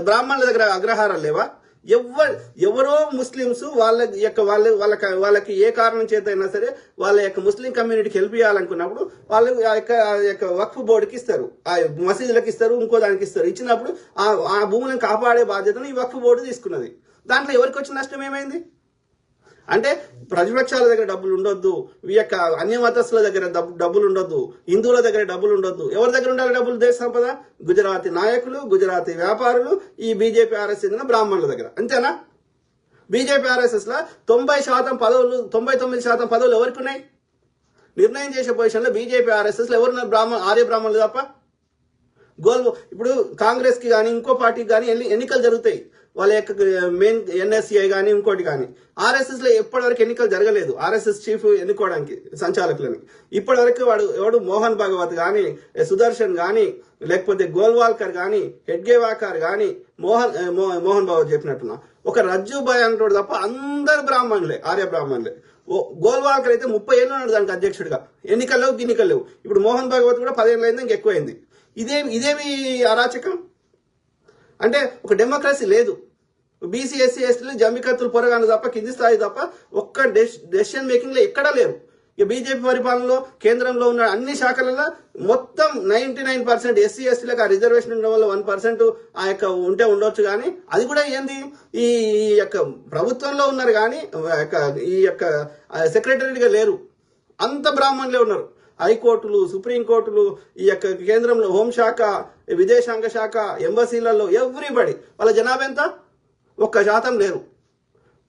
బ్రాహ్మణుల దగ్గర అగ్రహారాలు లేవా? ఎవరో ముస్లింస్ వాళ్ళకి ఏ కారణం చేత అయినా సరే వాళ్ళ యొక్క ముస్లిం కమ్యూనిటీకి హెల్ప్ చేయాలనుకున్నప్పుడు వాళ్ళు ఆ యొక్క వక్ఫ్ బోర్డుకి ఇస్తారు, ఆ మసీదులకు ఇస్తారు, ఇంకో దానికి ఇస్తారు. ఇచ్చినప్పుడు ఆ భూములను కాపాడే బాధ్యతను ఈ వక్ఫ్ బోర్డు తీసుకున్నది. దాంట్లో ఎవరికి వచ్చిన నష్టం ఏమైంది? అంటే ప్రతిపక్షాల దగ్గర డబ్బులు ఉండొద్దు, ఈ యొక్క అన్య మతస్థుల దగ్గర డబ్బులు ఉండొద్దు, హిందువుల దగ్గర డబ్బులు ఉండొద్దు. ఎవరి దగ్గర ఉండాలి డబ్బులు? దేశ సంపద గుజరాతీ నాయకులు, గుజరాతీ వ్యాపారులు, ఈ బీజేపీ ఆర్ఎస్ చెందిన బ్రాహ్మణుల దగ్గర. అంతేనా? బీజేపీ ఆర్ఎస్ఎస్ లో 90% పదవులు, 99% పదవులు ఎవరికి ఉన్నాయి? నిర్ణయం చేసే పొజిషన్ లో బీజేపీ ఆర్ఎస్ఎస్ లో ఎవరున్నారు? ఆర్య బ్రాహ్మణులు తప్ప. ఇప్పుడు కాంగ్రెస్ కి కానీ ఇంకో పార్టీకి కానీ ఎన్నికలు జరుగుతాయి, వాళ్ళ యొక్క మెయిన్ ఎన్ఎస్సిఐ కానీ ఇంకోటి కానీ. ఆర్ఎస్ఎస్ లో ఎప్పటివరకు ఎన్నికలు జరగలేదు, ఆర్ఎస్ఎస్ చీఫ్ ఎన్నుకోవడానికి సంచాలకులని. ఇప్పటివరకు ఎవడు మోహన్ భాగవత్ కానీ, సుదర్శన్ కానీ, లేకపోతే గోల్వాల్కర్ కానీ, హెడ్గేవాకర్ కానీ, మోహన్ భాగవత్ చెప్పినట్టున్నా ఒక రజ్జుబాయ్ అంటాడు తప్ప అందరు బ్రాహ్మణులే, ఆర్య బ్రాహ్మణులే. గోల్వాల్కర్ అయితే 30 ఏళ్ళు ఉన్నాడు దానికి అధ్యక్షుడిగా. ఎన్నికలు లేవు. ఇప్పుడు మోహన్ భాగవత్ కూడా 10 ఏళ్ళు అయింది, ఇంకెక్కువైంది. ఇదేమి అరాచకం? అంటే ఒక డెమోక్రసీ లేదు. బీసీ ఎస్సీ ఎస్టీలు జమ్మికత్తులు పొరగాను తప్ప, కింది స్థాయి తప్ప ఒక్క డెసిషన్ మేకింగ్ లో ఎక్కడా లేరు. ఇక బీజేపీ పరిపాలనలో కేంద్రంలో ఉన్న అన్ని శాఖలలో మొత్తం 99% ఎస్సీ ఎస్టీలకు ఆ రిజర్వేషన్ ఉండడం వల్ల 1% ఆ యొక్క ఉండొచ్చు. కానీ అది కూడా ఏంది, ఈ యొక్క ప్రభుత్వంలో ఉన్నారు కానీ ఈ యొక్క సెక్రటరీగా లేరు. అంత బ్రాహ్మణులే ఉన్నారు. హైకోర్టులు, సుప్రీంకోర్టులు, ఈ యొక్క కేంద్రంలో హోంశాఖ, విదేశాంగ శాఖ, ఎంబసీలలో ఎవ్రీబడి వాళ్ళ జనాభా ఎంత? 1% లేరు.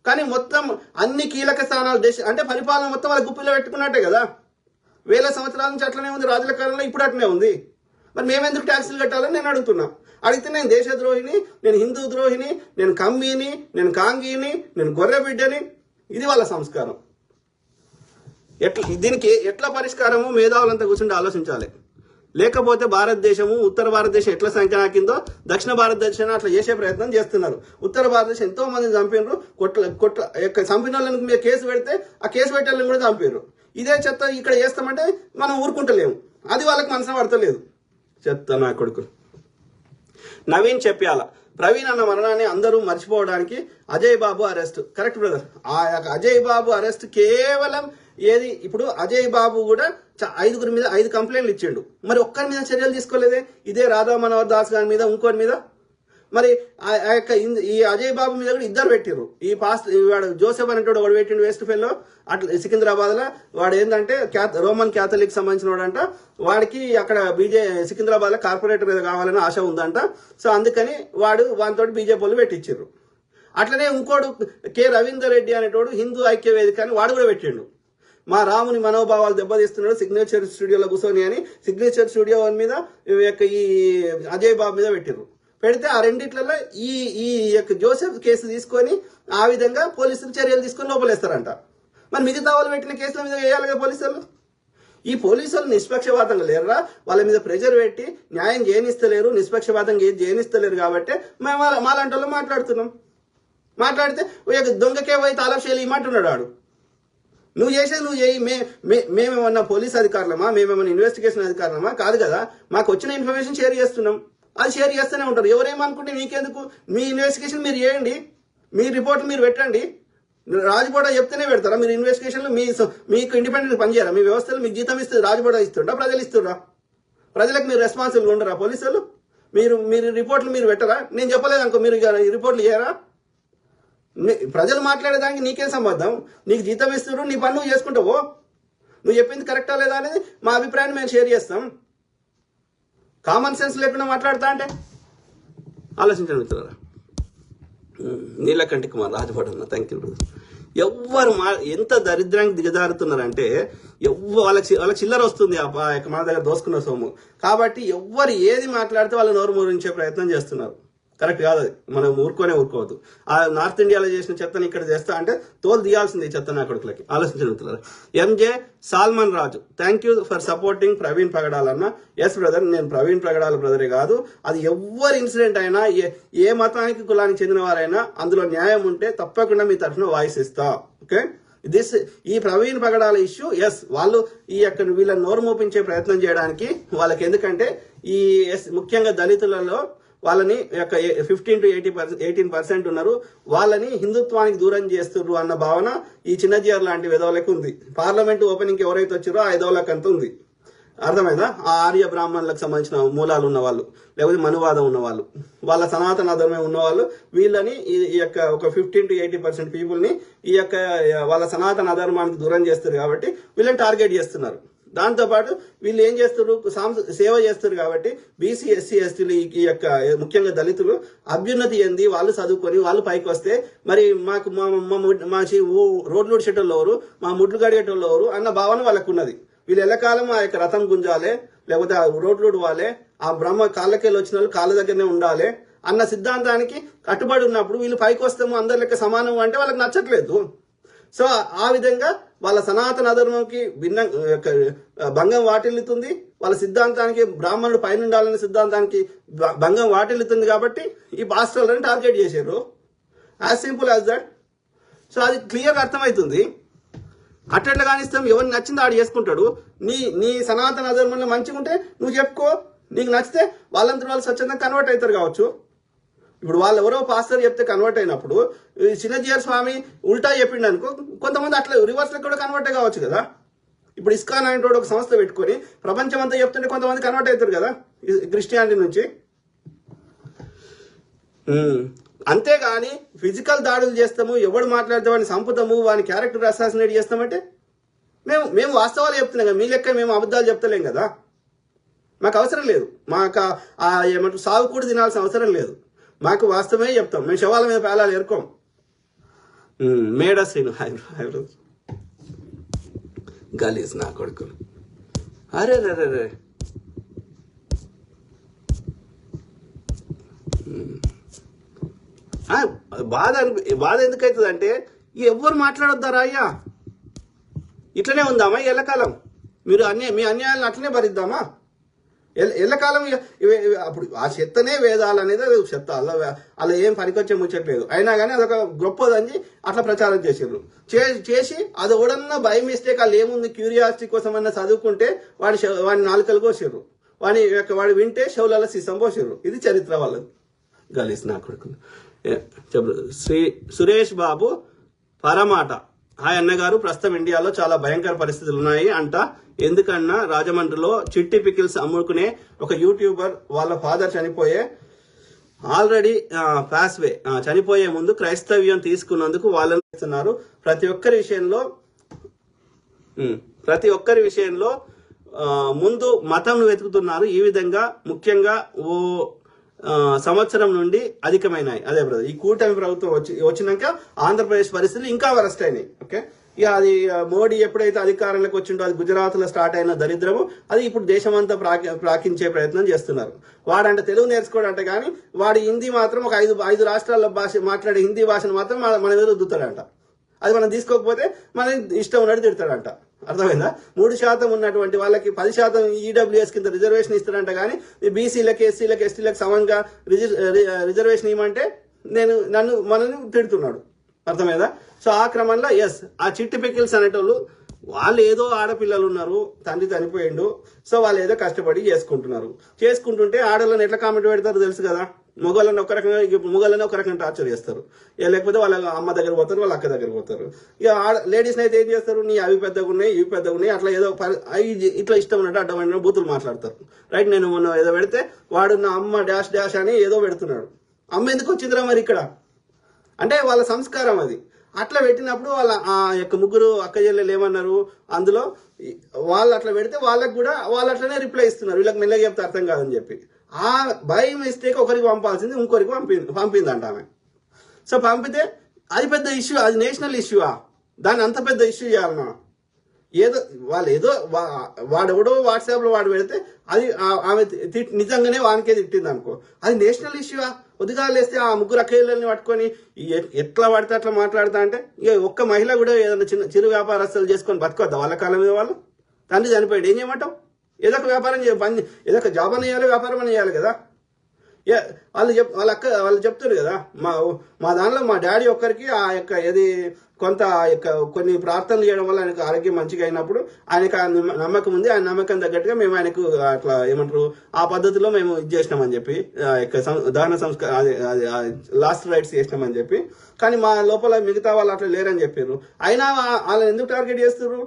కానీ మొత్తం అన్ని కీలక స్థానాలు అంటే పరిపాలన మొత్తం వాళ్ళ గుప్పిలో పెట్టుకున్నట్టే కదా. వేల సంవత్సరాల నుంచి అట్లనే ఉంది, రాజుల కాలంలో ఇప్పుడు అట్లనే ఉంది. మరి మేమెందుకు ట్యాక్సులు కట్టాలని నేను అడుగుతున్నా. అడిగితే నేను దేశద్రోహిని, నేను హిందూ ద్రోహిని, నేను కమ్మీని, నేను కాంగీని, నేను గొర్రె బిడ్డని. ఇది వాళ్ళ సంస్కారం. దీనికి ఎట్లా పరిష్కారము మేధావులంతా కూర్చుంటే ఆలోచించాలి. లేకపోతే భారతదేశము ఉత్తర భారతదేశం ఎట్లా సంఖ్యాకిందో దక్షిణ భారతదేశాన్ని అట్లా చేసే ప్రయత్నం చేస్తున్నారు. ఉత్తర భారతదేశం ఎంతో మంది చంపినారు. చంపిన వాళ్ళని మీద కేసు పెడితే ఆ కేసు పెట్టే వాళ్ళని కూడా చంపారు. ఇదే చెత్త ఇక్కడ చేస్తామంటే మనం ఊరుకుంటలేము. అది వాళ్ళకి మనసున పడతలేదు. చెత్త నా కొడుకు. నవీన్ చెప్పాల ప్రవీణ్ అన్న మరణాన్ని అందరూ మర్చిపోవడానికి అజయ్ బాబు అరెస్ట్. Correct brother. ఆ అజయ్ బాబు అరెస్ట్ కేవలం ఏది, ఇప్పుడు అజయ్ బాబు కూడా 5 మీద 5 కంప్లైంట్లు ఇచ్చిండు. మరి ఒక్కరి మీద చర్యలు తీసుకోలేదే. ఇదే రాధా మనోహర్ దాస్ గారి మీద, ఇంకోటి మీద. మరి ఈ అజయ్ బాబు మీద కూడా 2 పెట్టిర్రు. ఈ వాడు జోసెఫ్ అనేటోడు వాడు పెట్టిండు వేస్ట్ ఫెల్లో. అట్లా సికింద్రాబాద్ లో వాడు ఏంటంటే రోమన్ క్యాథలిక్ సంబంధించిన వాడంట. వాడికి అక్కడ సికింద్రాబాద్ లో కార్పొరేటర్ కావాలని ఆశ ఉందంట. సో అందుకని వానితో బీజేపీ వాళ్ళు పెట్టించారు. అట్లనే ఇంకోడు కె రవీందర్ రెడ్డి అనేటోడు హిందూ ఐక్య వేదిక అని వాడు కూడా పెట్టిండు. మా రాముని మనోభావాలు దెబ్బతీస్తున్నాడు సిగ్నేచర్ స్టూడియోలో కూర్చొని అని సిగ్నేచర్ స్టూడియో మీద ఈ అజయ్ బాబు మీద పెట్టిర్రు. పెడితే ఆ రెండిట్లలో ఈ జోసెఫ్ కేసు తీసుకొని ఆ విధంగా పోలీసులు చర్యలు తీసుకొని లోపలేస్తారంట. మరి మిగతా వాళ్ళు పెట్టిన కేసుల మీద వేయాలి కదా పోలీసులు. ఈ పోలీసులు నిష్పక్షపాతంగా లేరురా. వాళ్ళ మీద ప్రెజర్ పెట్టి న్యాయం చేయనిస్తలేరు, నిష్పక్షపాతంగా ఏది చేయనిస్తలేరు. కాబట్టి మేము మాలాంటి వాళ్ళు మాట్లాడితే దొంగకే పోయి తాళాక్షేలు ఇమ్మంటున్నాడు వాడు. నువ్వు చేసేది నువ్వు చేయి. మేమేమన్నా పోలీస్ అధికారులమా, మేమేమన్నా ఇన్వెస్టిగేషన్ అధికారులమా? కాదు కదా. మాకు వచ్చిన ఇన్ఫర్మేషన్ షేర్ చేస్తున్నాం. అది షేర్ చేస్తూనే ఉంటారు. ఎవరేమనుకుంటే మీకెందుకు? మీ ఇన్వెస్టిగేషన్ మీరు చేయండి, మీ రిపోర్ట్లు మీరు పెట్టండి. రాజుబోడా చెప్తేనే పెడతారా మీరు ఇన్వెస్టిగేషన్లు? మీకు ఇండిపెండెంట్ పనిచేయరా? మీ వ్యవస్థలు మీకు జీతం ఇస్తుంది రాజుబోడా ఇస్తుండ్రా, ప్రజలు ఇస్తుండ్రా? ప్రజలకు మీరు రెస్పాన్సిబుల్ ఉండరా పోలీసులు? మీరు రిపోర్ట్లు మీరు పెట్టరా? నేను చెప్పలేదు అనుకో, మీరు రిపోర్ట్లు చేయరా? ప్రజలు మాట్లాడేదానికి నీకేం సంబంధం? నీకు జీతం ఇస్తున్నారు, నీ పని నువ్వు చేసుకుంటావు. నువ్వు చెప్పింది కరెక్టా లేదా అనేది మా అభిప్రాయాన్ని మేము షేర్ చేస్తాం. కామన్ సెన్స్ లేకుండా మాట్లాడతా అంటే ఆలోచించండి మిత్రులారా. నీలకంఠి కుమార్ రాజపడన్న, థ్యాంక్ యూ. ఎవ్వరు ఎంత దరిద్రానికి దిగజారుతున్నారంటే వాళ్ళకి చిల్లర వస్తుంది మన దగ్గర దోసుకున్న సొమ్ము. కాబట్టి ఎవ్వరు ఏది మాట్లాడితే వాళ్ళ నోరు మూరించే ప్రయత్నం చేస్తున్నారు. కరెక్ట్ కాదు అది. మనం ఊరుకోవద్దు. ఆ నార్త్ ఇండియాలో చేసిన చెత్తని ఇక్కడ చేస్తా అంటే తోలు తీయాల్సింది ఈ చెత్త నా కొడుకులకి. ఆలోచించగలుగుతున్నారు. MJ Solomon Raju, thank you for supporting Praveen ప్రగడాలన్న. ఎస్ బ్రదర్, నేను ప్రవీణ్ ప్రగడాల బ్రదరే కాదు. అది ఎవరి ఇన్సిడెంట్ అయినా, ఏ మతానికి కులానికి చెందిన వారైనా అందులో న్యాయం ఉంటే తప్పకుండా మీ తరఫున వాయిస్ ఇస్తా. ఓకే, ఈ ప్రవీణ్ పగడాల ఇష్యూ, ఎస్ వాళ్ళు వీళ్ళని నోరు మోపించే ప్రయత్నం చేయడానికి వాళ్ళకి, ఎందుకంటే ఈ ముఖ్యంగా దళితులలో వాళ్ళని 15 to 18% ఉన్నారు. వాళ్ళని హిందుత్వానికి దూరం చేస్తున్నారు అన్న భావన ఈ చిన్నజీఆర్ లాంటి విధవులకు ఉంది. పార్లమెంట్ ఓపెనింగ్ ఎవరైతే వచ్చారో ఆ విధవులకు అంత ఉంది. అర్థమైందా? ఆ ఆర్య బ్రాహ్మణులకు సంబంధించిన మూలాలు ఉన్నవాళ్ళు, లేకపోతే మనువాదం ఉన్నవాళ్ళు, వాళ్ళ సనాతన ధర్మం ఉన్నవాళ్ళు వీళ్ళని ఒక 15 to 80% పీపుల్ని వాళ్ళ సనాతన ధర్మానికి దూరం చేస్తారు. కాబట్టి వీళ్ళని టార్గెట్ చేస్తున్నారు. దాంతోపాటు వీళ్ళు ఏం చేస్తారు? సేవ చేస్తారు. కాబట్టి బీసీ, ఎస్సీ, ఎస్టీలు ముఖ్యంగా దళితులు అభ్యున్నతి చెంది వాళ్ళు చదువుకొని వాళ్ళు పైకి వస్తే మరి మాకు మా రోడ్లు ఉడిచేటోళ్ళు ఎవరు, మా ముడ్లు గడిగేటోళ్ళు ఎవరు అన్న భావన వాళ్ళకు ఉన్నది. వీళ్ళు ఎల్లకాలం ఆ రథం గుంజాలి, లేకపోతే ఆ రోడ్లు ఉడవాలి, ఆ బ్రహ్మ కాళ్ళకెళ్ళి వచ్చిన వాళ్ళు కాళ్ళ దగ్గరనే ఉండాలి అన్న సిద్ధాంతానికి కట్టుబడి ఉన్నప్పుడు వీళ్ళు పైకి వస్తాము అందరి లెక్క సమానం అంటే వాళ్ళకి నచ్చట్లేదు. సో ఆ విధంగా వాళ్ళ సనాతన ధర్మంకి భంగం వాటిల్లుతుంది. వాళ్ళ సిద్ధాంతానికి, బ్రాహ్మణుడు పైన ఉండాలనే సిద్ధాంతానికి భంగం వాటిల్లుతుంది. కాబట్టి ఈ పాస్టర్లను టార్గెట్ చేశారు. As simple as that. So అది క్లియర్గా అర్థమవుతుంది. అట్లా కానిస్తాం, ఎవరిని నచ్చిందో ఆడు చేసుకుంటాడు. నీ సనాతన ధర్మంలో మంచిగా ఉంటే నువ్వు చెప్పుకో, నీకు నచ్చితే వాళ్ళంతా వాళ్ళు స్వచ్ఛందంగా కన్వర్ట్ అవుతారు కావచ్చు. ఇప్పుడు వాళ్ళు ఎవరో పాస్టర్ చెప్తే కన్వర్ట్ అయినప్పుడు చిన్నజీఆర్ స్వామి ఉల్టా చెప్పిండు అనుకో, కొంతమంది అట్లా రివర్స్ లో కూడా కన్వర్ట్ కావచ్చు కదా. ఇప్పుడు ఇస్కాన్ అనేటువంటి ఒక సంస్థ పెట్టుకొని ప్రపంచం అంతా చెప్తుంటే కొంతమంది కన్వర్ట్ అవుతారు కదా క్రిస్టియానిటీ నుంచి. అంతేగాని ఫిజికల్ దాడులు చేస్తాము, ఎవడు మాట్లాడితే వాడిని చంపుతాము, వాని క్యారెక్టర్ అసాసినేట్ చేస్తామంటే మేము వాస్తవాలు చెప్తున్నాం కదా. మీ లెక్క మేము అబద్ధాలు చెప్తలేం కదా. మాకు అవసరం లేదు. మాకు ఏమంటారు సాగు కూడా తినాల్సిన అవసరం లేదు. మాకు వాస్తవమే చెప్తాం. మేము శవాల మీద పేలాలు ఎరుకోం. మేడ శ్రీను గలీజ్ నా కొడుకులు. అరే రే బాధ ఎందుకవుతుంది అంటే ఎవ్వరు మాట్లాడొద్దారా అయ్యా? ఇట్లనే ఉందామా ఎల్లకాలం? మీ అన్యాయాలను అట్లనే భరిద్దామా? ఎల్లకాలం అప్పుడు ఆ చెత్తనే వేదాలు అనేది అది చెత్త, అలా ఏం పనికొచ్చే ముచ్చట్లేదు. అయినా కానీ అదొక గొప్పదని అట్లా ప్రచారం చేసిర్రు. చేసి అది ఎవడన్నా బై మిస్టేక్ వాళ్ళు ఏముంది క్యూరియాసిటీ కోసం అన్న చదువుకుంటే వాడి నాలుకలు కోసిర్రు, వాడు వింటే షవులలో సీసం పోసిర్రు. ఇది చరిత్ర వాళ్ళది. గలీస్ నా కొడుకులు. చెప్పు సురేష్ బాబు పరమాట. హాయ్ అన్నగారు, ప్రస్తుతం ఇండియాలో చాలా భయంకర పరిస్థితులు ఉన్నాయి అంట. ఎందుకన్నా రాజమండ్రిలో చిట్టి పికిల్స్ అమ్ముకునే ఒక యూట్యూబర్ వాళ్ళ ఫాదర్ ఆల్రెడీ పాస్వే చనిపోయే ముందు క్రైస్తవ్యం తీసుకున్నందుకు వాళ్ళని చేస్తున్నారు. ప్రతి ఒక్కరి విషయంలో ముందు మతం వెతుకుతున్నారు. ఈ విధంగా ముఖ్యంగా సంవత్సరం నుండి అధికమైనాయి. అదే బ్రదర్, ఈ కూటమి ప్రభుత్వం వచ్చినాక ఆంధ్రప్రదేశ్ పరిస్థితులు ఇంకా వరస్ట్ అయినాయి. ఓకే, ఇక అది మోడీ ఎప్పుడైతే అధికారంలోకి వచ్చిండో అది గుజరాత్ లో స్టార్ట్ అయిన దరిద్రము అది ఇప్పుడు దేశమంతా ప్రాకించే ప్రయత్నం చేస్తున్నారు. వాడంటే తెలుగు నేర్చుకోడంట, కానీ వాడి హిందీ మాత్రం ఒక ఐదు రాష్ట్రాల్లో మాట్లాడే హిందీ భాషను మాత్రం మన మీద రుద్దుతాడంట. అది మనం తీసుకోకపోతే మన ఇష్టం ఉన్నట్టు తిడతాడంట. అర్థమైందా? 3% ఉన్నటువంటి వాళ్ళకి 10% ఈడబ్ల్యూఎస్ కింద రిజర్వేషన్ ఇస్తాడంట. కానీ బీసీలకు, ఎస్సీలకు, ఎస్టీలకు సమంగా రిజర్వేషన్ ఇవ్వమంటే మనల్ని తిడుతున్నాడు. అర్థమైందా? సో ఆ క్రమంలో ఆ చిట్టి పికిల్స్ అనేటోళ్ళు వాళ్ళు ఏదో ఆడపిల్లలు ఉన్నారు, తండ్రి చనిపోయిండు, సో వాళ్ళు ఏదో కష్టపడి చేసుకుంటుంటే ఆడవాళ్ళని ఎట్లా కామెంట్ పెడతారు తెలుసు కదా. మొగళ్ళని ఒక రకంగా టార్చర్ చేస్తారు. లేకపోతే వాళ్ళ అమ్మ దగ్గర పోతారు, వాళ్ళ అక్క దగ్గర పోతారు. ఇక లేడీస్ని అయితే ఏం చేస్తారు, నీ అవి పెద్దగా ఉన్నాయి, ఇవి పెద్దగా ఉన్నాయి, అట్లా ఏదో ఇట్లా ఇష్టం ఉన్నట్టు అడ్డమైన బూతులు మాట్లాడతారు. రైట్, నేను మొన్న ఏదో పెడితే వాడు నా అమ్మ డాష్ డాష్ అని ఏదో పెడుతున్నాడు. అమ్మ ఎందుకు వచ్చిందిరా మరి ఇక్కడ అంటే వాళ్ళ సంస్కారం అది. అట్లా పెట్టినప్పుడు వాళ్ళ ఆ యొక్క ముగ్గురు అక్క చెల్లెలు ఏమన్నారు, అందులో వాళ్ళు అట్లా పెడితే వాళ్ళకు కూడా వాళ్ళు అట్లనే రిప్లై ఇస్తున్నారు, వీళ్ళకి మెల్లగా చెప్తే అర్థం కాదని చెప్పి. ఆ బై మిస్టేక్ ఒకరికి పంపాల్సింది ఇంకొకరికి పంపిందంట ఆమె. సో పంపితే అది పెద్ద ఇష్యూ, అది నేషనల్ ఇష్యూవా? దాన్ని అంత పెద్ద ఇష్యూ చేయాలన్నా? వాడెవడో వాట్సాప్ లో వాడు పెడితే అది ఆమె నిజంగానే వానికే తిట్టింది అనుకో, అది నేషనల్ ఇష్యూవా? ఉదిగాలేస్తే ఆ ముగ్గురు అక్కయ్యలని పట్టుకొని ఎట్లా పడితే అట్లా మాట్లాడతా అంటే ఇక ఒక్క మహిళ కూడా ఏదైనా చిరు వ్యాపారస్తులు చేసుకొని బతకొద్దా వాళ్ళ కాలం మీద? వాళ్ళు తండ్రి చనిపోయాడు, ఏం చేయమంటావు? ఏదో ఒక వ్యాపారం ఏదో ఒక జాబ్ అని చేయాలి, వ్యాపారం అని చేయాలి కదా. వాళ్ళు చెప్తారు కదా, మా దానిలో మా డాడీ ఒక్కరికి ఆ యొక్క కొంత కొన్ని ప్రార్థనలు చేయడం వల్ల ఆయనకు ఆరోగ్యం మంచిగా అయినప్పుడు ఆయనకు ఆ నమ్మకం ఉంది, ఆయన నమ్మకం తగ్గట్టుగా మేము ఆయనకు అట్లా ఏమంటారు ఆ పద్ధతిలో మేము ఇది చేసినామని చెప్పి దహన సంస్కారం లాస్ట్ రైట్స్ చేసినామని చెప్పి. కానీ మా లోపల మిగతా వాళ్ళు అట్లా లేరని చెప్పారు. అయినా వాళ్ళని ఎందుకు టార్గెట్ చేస్తారు?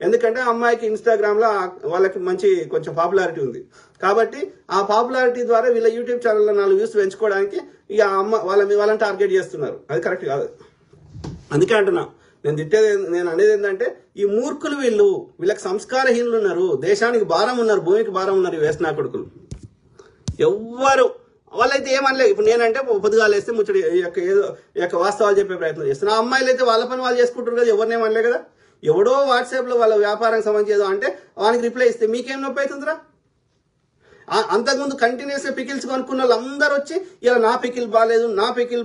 ఎందుకంటే అమ్మాయికి ఇన్స్టాగ్రామ్ లో వాళ్ళకి మంచి కొంచెం పాపులారిటీ ఉంది కాబట్టి ఆ పాపులారిటీ ద్వారా వీళ్ళ యూట్యూబ్ ఛానల్లో 4 వ్యూస్ పెంచుకోవడానికి ఇక వాళ్ళని టార్గెట్ చేస్తున్నారు. అది కరెక్ట్ కాదు. అందుకే అంటున్నా, నేను అనేది ఏంటంటే ఈ మూర్ఖులు వీళ్ళకి సంస్కారహీనులు ఉన్నారు, దేశానికి భారం ఉన్నారు, భూమికి భారం ఉన్నారు ఈ వేసిన కొడుకులు. ఎవ్వరు వాళ్ళైతే ఏమనలేదు. ఇప్పుడు నేనంటే పొద్దుగాలు వేస్తే ముచ్చడి ఏదో వాస్తవాలు చెప్పే ప్రయత్నం చేస్తున్నా. అమ్మాయిలు అయితే వాళ్ళ పని వాళ్ళు చేసుకుంటారు కదా, ఎవరినేమనలే కదా. ఎవడో వాట్సాప్ లో వాళ్ళ వ్యాపారం సంబంధించి అంటే వానికి రిప్లై ఇస్తే మీకేం నొప్పి అవుతుందిరా? అంతకుముందు కంటిన్యూస్ గా పికిల్స్ కొనుక్కున్న వాళ్ళు అందరూ వచ్చి ఇలా నా పికిల్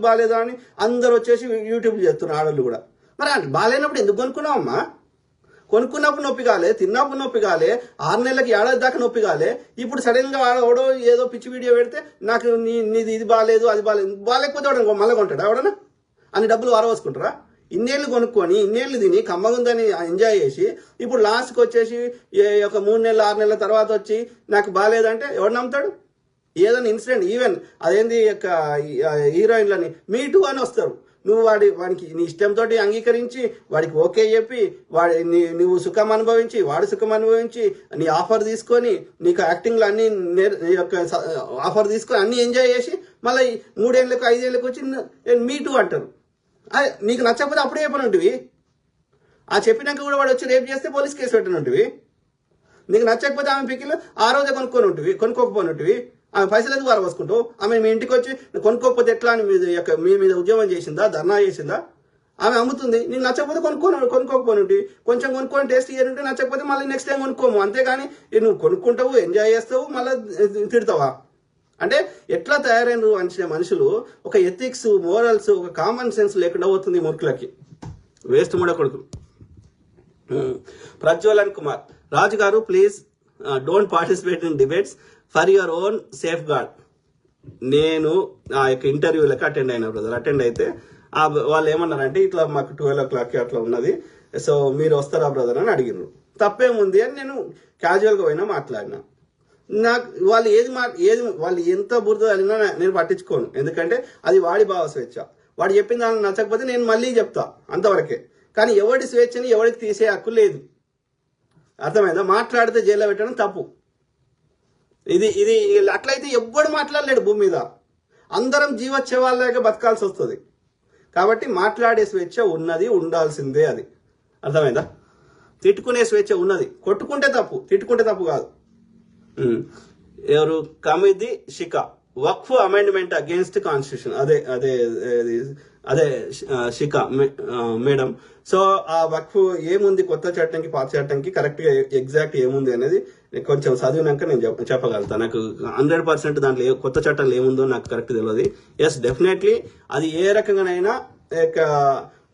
బాగాలేదు అని అందరూ వచ్చేసి యూట్యూబ్ చేస్తున్నారు ఆడవాళ్ళు కూడా. మరి బాగాలేనప్పుడు ఎందుకు కొనుక్కున్నావమ్మా? కొనుక్కున్నప్పుడు నొప్పి కాలే, తిన్నప్పుడు నొప్పి కాలే, 6 నెలలకి ఏడాది దాకా నొప్పి కాలే. ఇప్పుడు సడన్ గా ఎవడో ఏదో పిచ్చి వీడియో పెడితే నాకు నీది ఇది బాగాలేదు అది బాగాలేకపోతే వాడు మళ్ళీ కొంటాడు ఎవడన్నా అని డబ్బులు వారవసుకుంటారా? ఇన్నేళ్ళు కొనుక్కొని ఇన్నేళ్ళు తిని కమ్మగుందని ఎంజాయ్ చేసి ఇప్పుడు లాస్ట్కి వచ్చేసి ఒక 3 నెలలు 6 నెలల తర్వాత వచ్చి నాకు బాగాలేదంటే ఎవడు నమ్ముతాడు? ఏదైనా ఇన్సిడెంట్ ఈవెన్ అదేంది యొక్క హీరోయిన్లని మీటూ అని వస్తారు. నువ్వు వాడికి నీ ఇష్టంతో అంగీకరించి వాడికి ఓకే చెప్పి నువ్వు సుఖం అనుభవించి వాడు సుఖం అనుభవించి నీ ఆఫర్ తీసుకొని నీకు యాక్టింగ్లో అన్ని ఆఫర్ తీసుకొని అన్ని ఎంజాయ్ చేసి మళ్ళీ 3 ఏళ్ళకు 5 ఏళ్ళకు వచ్చి మీటూ అంటారు. నీకు నచ్చకపోతే అప్పుడే చెప్పనుంటివి. ఆ చెప్పినాక కూడా వాడు వచ్చి రేపు చేస్తే పోలీస్ కేసు పెట్టనుంటివి. నీకు నచ్చకపోతే ఆమె పికిలు ఆ రోజే కొనుక్కోకపోనుంటివి. ఆమె పైసలు ఎందుకు వారవసుకుంటావు? ఆమె మీ ఇంటికి వచ్చి కొనుక్కోకపోతే ఎట్లా అని మీ మీద ఉద్యమం చేసిందా, ధర్నా చేసిందా? ఆమె అమ్ముతుంది, నీకు నచ్చకపోతే కొనుక్కోకపోనుంటివి. కొంచెం కొనుక్కొని టేస్ట్ చేయనుంటే నచ్చకపోతే మళ్ళీ నెక్స్ట్ టైం కొనుక్కోము. అంతేగాని నువ్వు కొనుక్కుంటావు, ఎంజాయ్ చేస్తావు, మళ్ళీ తిడతావా? అంటే ఎట్లా తయారైన మనుషులు ఒక ఎథిక్స్, మోరల్స్, ఒక కామన్ సెన్స్ లేకుండా పోతుంది మూర్ఖులకి. వేస్ట్ మూడ కొడుకు. ప్రజ్వలన్ కుమార్ రాజు గారు, please don't participate in debates for your own safeguard. నేను ఆ యొక్క ఇంటర్వ్యూలకు అటెండ్ అయినా బ్రదర్. అటెండ్ అయితే వాళ్ళు ఏమన్నారంటే ఇట్లా మాకు 12 o'clock అట్లా ఉన్నది, సో మీరు వస్తారా బ్రదర్ అని అడిగినారు. తప్పేముంది అని నేను క్యాజువల్గా పోయినా మాట్లాడినా. నాకు వాళ్ళు వాళ్ళు ఎంత బురద అనినా నేను పట్టించుకోను, ఎందుకంటే అది వాడి భావ స్వేచ్ఛ. వాడు చెప్పిన దానికి నచ్చకపోతే నేను మళ్ళీ చెప్తా, అంతవరకే. కానీ ఎవడి స్వేచ్ఛని ఎవరికి తీసే హక్కు లేదు, అర్థమైందా? మాట్లాడితే జైల్లో పెట్టడం తప్పు. ఇది ఇది అట్లయితే ఎవ్వడు మాట్లాడలేడు భూమి మీద, అందరం జీవోత్సవాల్లాగా బతకాల్సి వస్తుంది. కాబట్టి మాట్లాడే స్వేచ్ఛ ఉన్నది, ఉండాల్సిందే. అది అర్థమైందా? తిట్టుకునే స్వేచ్ఛ ఉన్నది. కొట్టుకుంటే తప్పు, తిట్టుకుంటే తప్పు కాదు. ఎవరు? కమిది షికా, వక్ఫ్ అమెండ్మెంట్ అగేన్స్ట్ కాన్స్టిట్యూషన్. అదే అదే అదే షికా మేడం. సో ఆ వక్ఫ్ ఏముంది, కొత్త చట్టంకి పాత చట్టంకి కరెక్ట్గా ఎగ్జాక్ట్ ఏముంది అనేది కొంచెం చదివినాక నేను చెప్పగలుగుతాను. నాకు 100% దాంట్లో కొత్త చట్టంలో ఏముందో నాకు కరెక్ట్ తెలియదు. ఎస్, డెఫినెట్లీ అది ఏ రకంగానైనా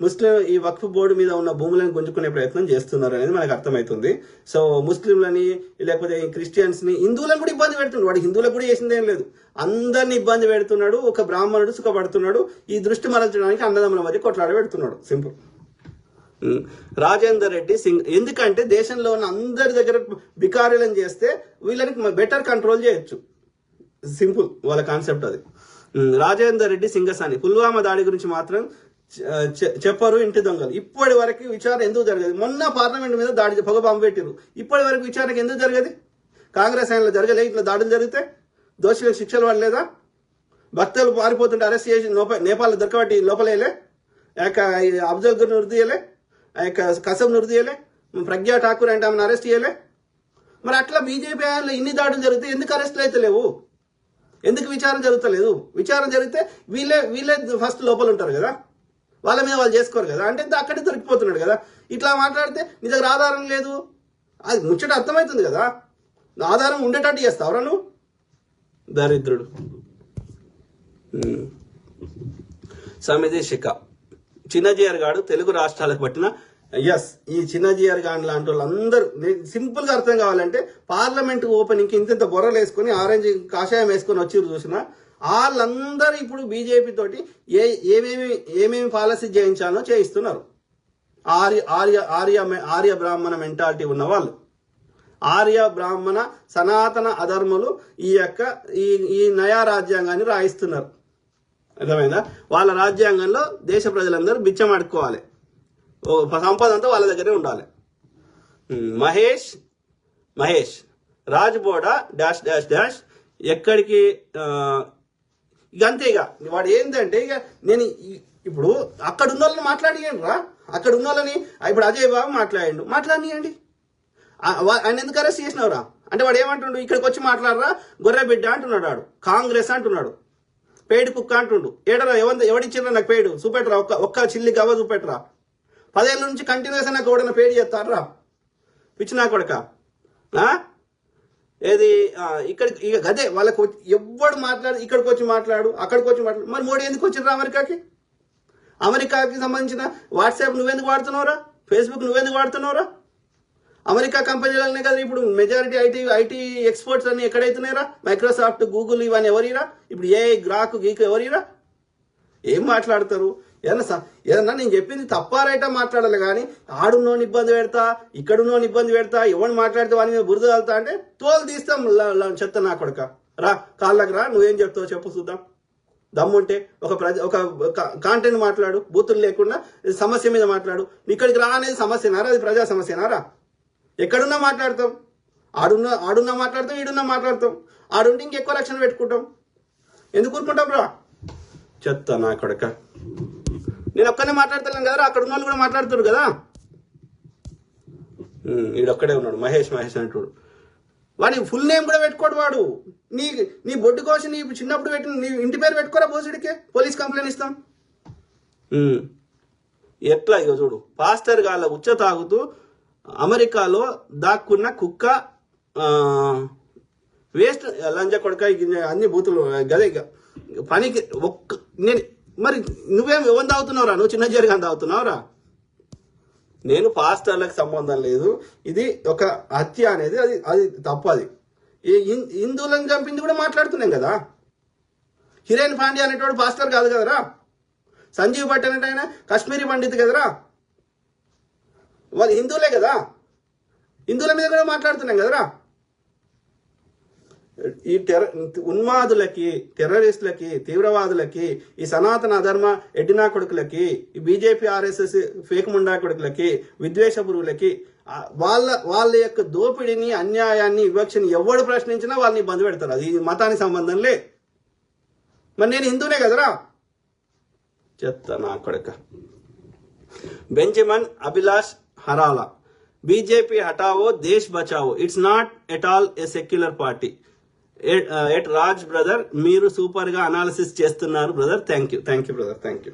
ముస్లిం ఈ వక్ఫ్ బోర్డు మీద ఉన్న భూములను గుంజుకునే ప్రయత్నం చేస్తున్నారు అనేది మనకు అర్థమవుతుంది. సో ముస్లింలని లేకపోతే క్రిస్టియన్స్ ని, హిందువులను కూడా ఇబ్బంది పెడుతున్నాడు. వాడు హిందువులకు కూడా చేసిందేం లేదు, అందరిని ఇబ్బంది పెడుతున్నాడు. ఒక బ్రాహ్మణుడు సుఖపడుతున్నాడు. ఈ దృష్టి మరల్చడానికి అన్నదమ్ముల మధ్య కొట్లాడ పెడుతున్నాడు. సింపుల్. రాజేందర్ రెడ్డి సింగ్, ఎందుకంటే దేశంలో ఉన్న అందరి దగ్గర బికారీలను చేస్తే వీళ్ళని బెటర్ కంట్రోల్ చేయొచ్చు. సింపుల్ వాళ్ళ కాన్సెప్ట్ అది. రాజేందర్ రెడ్డి సింగసాని, పుల్వామా దాడి గురించి మాత్రం చెప్పరు ఇంటి దొంగలు. ఇప్పటి వరకు విచారణ ఎందుకు జరగదు? మొన్న పార్లమెంట్ మీద దాడి పొగ బాంబు పెట్టిరు. ఇప్పటి వరకు విచారణ ఎందుకు జరగదు? కాంగ్రెస్ ఆయనలో జరగలే ఇట్లా దాడులు జరిగితే? దోషులకు శిక్షలు పడలేదా? భక్తులు పారిపోతుంటే అరెస్ట్ చేసి నేపాల్ దొరకబట్టి లోపలేలే? అఫ్జల్ గుర్ నుర్దియలే? కసం నుర్దియలే? ప్రజ్ఞా ఠాకూర్ అంటే ఆమెను అరెస్ట్ చేయలే? మరి అట్లా బీజేపీ ఆయనలో ఇన్ని దాడులు జరిగితే ఎందుకు అరెస్టులు అయితే లేవు? ఎందుకు విచారణ జరుగుతలేదు? విచారణ జరిగితే వీళ్ళే ఫస్ట్ లోపల ఉంటారు కదా, వాళ్ళ మీద వాళ్ళు చేసుకోరు కదా. అంటే అక్కడే దొరికిపోతున్నాడు కదా. ఇట్లా మాట్లాడితే నీ దగ్గర ఆధారం లేదు, అది ముచ్చట అర్థమవుతుంది కదా. ఆధారం ఉండేటట్టు చేస్తావురా నువ్వు? దరిద్రుడు. సమితి శిఖ, చిన్నజీఆర్ గాడు తెలుగు రాష్ట్రాలకు పట్టిన, ఎస్, ఈ చిన్నజీఆర్ గాని లాంటి వాళ్ళందరూ సింపుల్ గా అర్థం కావాలంటే పార్లమెంట్ ఓపెనింగ్ ఇంత బొర్రలు వేసుకొని ఆరెంజ్ కాషాయం వేసుకొని వచ్చి చూసిన వాళ్ళందరూ ఇప్పుడు బీజేపీ తోటి ఏమేమి పాలసీ చేయించాలో చేయిస్తున్నారు. ఆర్య బ్రాహ్మణ మెంటాలిటీ ఉన్న వాళ్ళు, ఆర్య బ్రాహ్మణ సనాతన అధర్ములు ఈ నయా రాజ్యాంగాన్ని రాయిస్తున్నారు. అర్థమైందా? వాళ్ళ రాజ్యాంగంలో దేశ ప్రజలందరూ బిచ్చం అడుక్కోవాలి, సంపద అంతా వాళ్ళ దగ్గరే ఉండాలి. మహేష్ రాజ్బోడా డాష్ డాష్ డాష్ ఎక్కడికి ఇక అంతే. ఇక వాడు ఏంటంటే, ఇక నేను ఇప్పుడు అక్కడ ఉన్న వాళ్ళని మాట్లాడియండి రా, అక్కడ ఉన్న వాళ్ళని ఇప్పుడు అజయ్ బాబు మాట్లాడియండి. ఆయన ఎందుకు అరెస్ట్ చేసినవరా అంటే వాడు ఏమంటుండు, ఇక్కడికి వచ్చి మాట్లాడరా గొర్రె బిడ్డ అంటున్నాడు, వాడు కాంగ్రెస్ అంటున్నాడు, పేడు కుక్క అంటుండు. ఏడరా ఎవడిచ్చిర్రా నాకు పేడు చూపెట్టరా, ఒక్క చిల్లి గవ్వ చూపెట్టరా. 10 ఏళ్ళ నుంచి కంటిన్యూస్ నాకు ఎవడన్నా పేడు చేస్తారా? పిచ్చి నా కొడక. ఏది ఇక్కడికి ఇక గదే వాళ్ళకు ఎవ్వడు మాట్లాడు, ఇక్కడికి వచ్చి మాట్లాడు, అక్కడికి వచ్చి మాట్లాడు. మరి మోడీ ఎందుకు వచ్చిర్రా అమెరికాకి? అమెరికాకి సంబంధించిన వాట్సాప్ నువ్వెందుకు వాడుతున్నావురా? ఫేస్బుక్ నువ్వెందుకు వాడుతున్నావురా? అమెరికా కంపెనీలనే కదా ఇప్పుడు మెజారిటీ ఐటీ ఎక్స్పోర్ట్స్ అన్ని ఎక్కడైతున్నాయిరా? మైక్రోసాఫ్ట్, గూగుల్ ఇవన్నీ ఎవరిరా? ఇప్పుడు గ్రాక్ గీక్ ఎవరిరా? ఏం మాట్లాడతారు? ఏదన్నా నేను చెప్పింది తప్పా రైటా మాట్లాడాలి, కానీ ఆడున్నోని ఇబ్బంది పెడతా, ఇక్కడున్నోని ఇబ్బంది పెడతా, ఎవరిని మాట్లాడితే వాని మీద బురద వెళ్తా అంటే తోలు తీస్తాం చెత్త నా కొడక. రా కాళ్ళకి రా, నువ్వేం చెప్తావు చెప్పు చూద్దాం. దమ్ముంటే ఒక కాంటెంట్ మాట్లాడు, బూతులు లేకుండా సమస్య మీద మాట్లాడు. ఇక్కడికి రా అనేది సమస్యనారా? అది ప్రజా సమస్యనారా? ఎక్కడున్నా మాట్లాడతాం, ఆడున్నా మాట్లాడతాం, ఈడున్నా మాట్లాడతాం. ఆడుంటే ఇంకెక్కువ రక్షణ పెట్టుకుంటాం. ఎందుకు ఊరుకుంటాం రా చెత్త నా కొడక. నేను ఒక్కనే మాట్లాడతాను కదా, అక్కడ ఉన్న వాళ్ళు కూడా మాట్లాడుతారు కదా. వీడొక్కడే ఉన్నాడు మహేష్ అంటాడు. వాడి ఫుల్ నేమ్ కూడా పెట్టుకోడు వాడు. నీ బొడ్డు కోసం నీ చిన్నప్పుడు పెట్టిన నీ ఇంటి పేరు పెట్టుకోరా బోసుడికే, పోలీస్ కంప్లైంట్ ఇస్తాం. ఎట్లా ఇక చూడు, పాస్టర్ గాళ్ళ ఉచ్చ తాగుతూ అమెరికాలో దాక్కున్న కుక్క వేస్ట్ లంజ కొడక అన్ని బూతులు గదే. ఇక పనికి నేను మరి నువ్వేం ఎవరిని తాగుతున్నావురా? నువ్వు చిన్న జరిగా తాగుతున్నావురా? నేను పాస్టర్లకు సంబంధం లేదు, ఇది ఒక హత్య అనేది అది అది తప్పది. హిందువులను చంపింది కూడా మాట్లాడుతున్నాం కదా. హిరేన్ పాండ్యా అనేటోడు పాస్టర్ కాదు కదరా. సంజీవ్ భట్ అనేట ఆయన కాశ్మీరీ పండిత్ కదరా. వాళ్ళు హిందువులే కదా. హిందువుల మీద కూడా మాట్లాడుతున్నాం కదరా. ఈ ఉన్మాదులకి, టెర్రరిస్టులకి, తీవ్రవాదులకి, ఈ సనాతన అధర్మ ఎడ్డినా కొడుకులకి, ఈ బీజేపీ ఆర్ఎస్ఎస్ ఫేక్ ముండా కొడుకులకి, విద్వేష పురుగులకి వాళ్ళ యొక్క దోపిడిని, అన్యాయాన్ని, వివక్షని ఎవడు ప్రశ్నించినా వాళ్ళని ఇబ్బంది పెడతారు. అది మతానికి సంబంధం లే. మరి నేను హిందూనే కదరా. చెత్త నా కొడుక. బెంజమిన్ అభిలాష్ హరాలా, బీజేపీ హటావో దేశ్ బచావో, it's not at all a secular party. At Raj brother, మీరు సూపర్ గా అనాలిసిస్ చేస్తున్నారు brother. Thank you brother, thank you.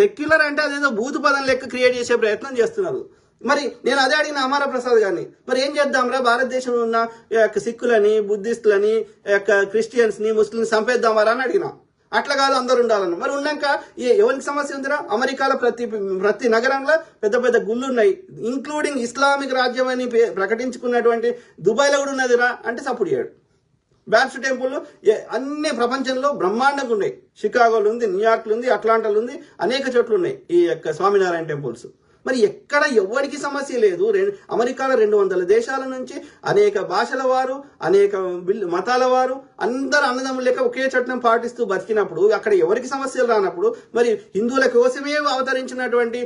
Secular అంటే అదేదో భూత పదం లెక్క క్రియేట్ చేసే ప్రయత్నం చేస్తున్నారు. మరి నేను అదే అడిగిన అమరా ప్రసాద్ గారిని, మరి ఏం చేద్దాంరా, భారతదేశంలో ఉన్న సిక్కులని, బుద్ధిస్టులని, క్రిస్టియన్స్ ని, ముస్లింస్ చంపేద్దామరా అని అడిగిన. అట్లా కాదు, అందరు ఉండాలన్న. మరి ఉన్నాక ఎవరికి సమస్య ఉందిరా? అమెరికాలో ప్రతి నగరంలో పెద్ద పెద్ద గుళ్ళు ఉన్నాయి, ఇంక్లూడింగ్ ఇస్లామిక్ రాజ్యం అని ప్రకటించుకున్నటువంటి దుబాయ్లో కూడా ఉన్నదిరా అంటే సపోర్ట్ చేయడు. బ్యాప్టిస్ట్ టెంపుల్ అన్ని ప్రపంచంలో బ్రహ్మాండంగా ఉన్నాయి. షికాగోలో ఉంది, న్యూయార్క్లో ఉంది, అట్లాంటాలో ఉంది, అనేక చోట్ల ఉన్నాయి ఈ యొక్క స్వామినారాయణ టెంపుల్స్. మరి ఎక్కడ ఎవరికి సమస్య లేదు. అమెరికాలో 200 దేశాల నుంచి అనేక భాషల వారు, అనేక మతాల వారు అందరు అన్నదమ్ముల లెక్క ఒకే చట్టం పాటిస్తూ బతికినప్పుడు అక్కడ ఎవరికి సమస్యలు రానప్పుడు, మరి హిందువుల కోసమే అవతరించినటువంటి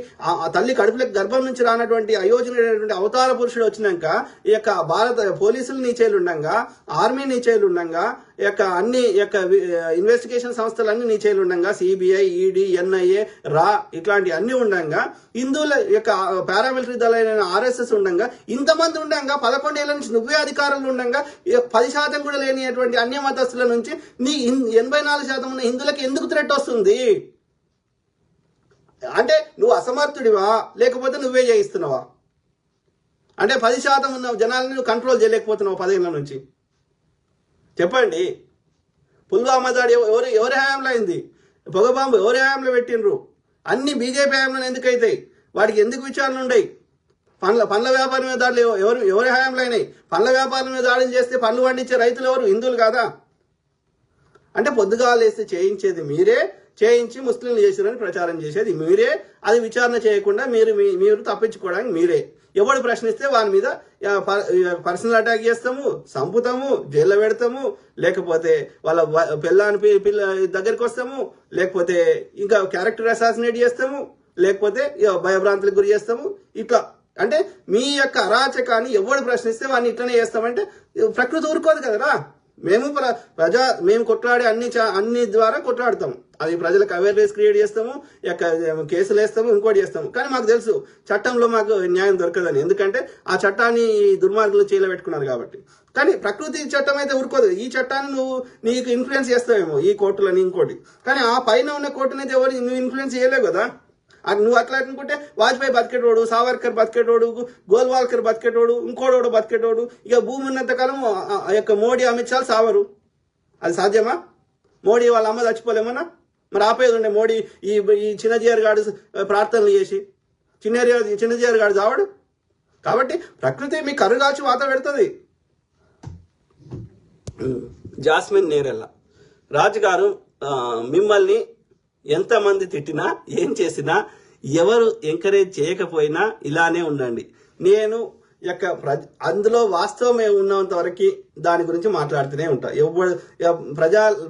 తల్లి కడుపులకు గర్భం నుంచి రానటువంటి అయోజనటువంటి అవతార పురుషుడు వచ్చినాక ఈ యొక్క భారత పోలీసులు నీచేలు ఉండంగా, ఆర్మీ నీచేలు ఉండంగా, అన్ని ఇన్వెస్టిగేషన్ సంస్థలన్నీ నీచేలు ఉండంగా, సిబిఐ, ఈడీ, ఎన్ఐఏ, రా ఇట్లాంటి అన్ని ఉండంగా, హిందువుల యొక్క పారామిలిటరీ దళైన ఆర్ఎస్ఎస్ ఉండంగా, ఇంతమంది ఉండంగా, 11 ఏళ్ల నుంచి నువ్వే అధికారులు ఉండంగా, 10% కూడా లేనిటువంటి అన్య మతస్థుల నుంచి నీ 84% ఉన్న హిందువులకి ఎందుకు థ్రెట్ వస్తుంది? అంటే నువ్వు అసమర్థుడివా, లేకపోతే నువ్వే చేయిస్తున్నావా? అంటే 10% ఉన్న జనాలను నువ్వు కంట్రోల్ చేయలేకపోతున్నావు 10 ఏళ్ల నుంచి? చెప్పండి. పుల్వామా దాడి ఎవరి హయాంలో అయింది? పొగబాంబు ఎవరి హయాంలో పెట్టినరు? అన్ని బీజేపీ హయాంలో ఎందుకు అవుతాయి? వాడికి ఎందుకు విచారణ ఉండయి? పండ్ల వ్యాపారం మీద దాడులు ఎవరి హయాంలో అయినాయి? పండ్ల వ్యాపారం మీద దాడులు చేస్తే పండ్లు పండించే రైతులు ఎవరు? హిందువులు కాదా? అంటే పొద్దుగాలేస్తే చేయించేది మీరే, చేయించి ముస్లింలు చేసిరని ప్రచారం చేసేది మీరే. అది విచారణ చేయకుండా మీరు తప్పించుకోవడానికి మీరే. ఎవడు ప్రశ్నిస్తే వాని మీద పర్సనల్ అటాక్ చేస్తాము, చంపుతాము, జైల్లో పెడతాము, లేకపోతే వాళ్ళ పిల్ల దగ్గరికి వస్తాము, లేకపోతే ఇంకా క్యారెక్టర్ అసాసినేట్ చేస్తాము, లేకపోతే భయభ్రాంతులకు గురి చేస్తాము. ఇట్లా అంటే మీ యొక్క అరాచకాన్ని ఎవడు ప్రశ్నిస్తే వాడిని ఇట్లనే చేస్తామంటే ప్రకృతి ఊరుకోదు కదరా. మేము కొట్లాడే అన్ని ద్వారా కొట్లాడతాము. అది ప్రజలకు అవేర్నెస్ క్రియేట్ చేస్తాము, కేసులు వేస్తాము, ఇంకోటి చేస్తాము. కానీ మాకు తెలుసు చట్టంలో మాకు న్యాయం దొరకదని. ఎందుకంటే ఆ చట్టాన్ని దుర్మార్గులు చేయలేబెట్టుకున్నారు కాబట్టి. కానీ ప్రకృతి చట్టం అయితే ఊరుకోదు. ఈ చట్టాన్ని నీకు ఇన్ఫ్లుయెన్స్ చేస్తావేమో ఈ కోర్టులని, ఇంకోటి. కానీ ఆ పైన ఉన్న కోర్టుని అయితే ఎవరు నువ్వు ఇన్ఫ్లుయెన్స్ చేయలేవు కదా. నువ్వు అట్లా అనుకుంటే వాజ్పేయి బతికేటోడు, సావర్కర్ బతికేటోడు, గోల్వాల్కర్ బతికేటోడు, ఇంకోడోడు బతికేటోడు. ఇక భూమి ఉన్నంతకాలం మోడీ, అమిత్ షా సావరు. అది సాధ్యమా? మోడీ వాళ్ళ అమ్మ చచ్చిపోలేమన్నా? మరి ఆపేది ఉండే మోడీ ఈ చిన్నజీఆర్ గాడు ప్రార్థనలు చేసి చిన్నజీఆర్ గాడు చావడు. కాబట్టి ప్రకృతి మీ కరుగాచి వాత పెడుతుంది. జాస్మిన్ నేరెల్ల, రాజు గారు మిమ్మల్ని ఎంతమంది తిట్టినా ఏం చేసినా ఎవరు ఎంకరేజ్ చేయకపోయినా ఇలానే ఉండండి. నేను అందులో వాస్తవమే ఉన్నంత వరకు దాని గురించి మాట్లాడుతూనే ఉంటా.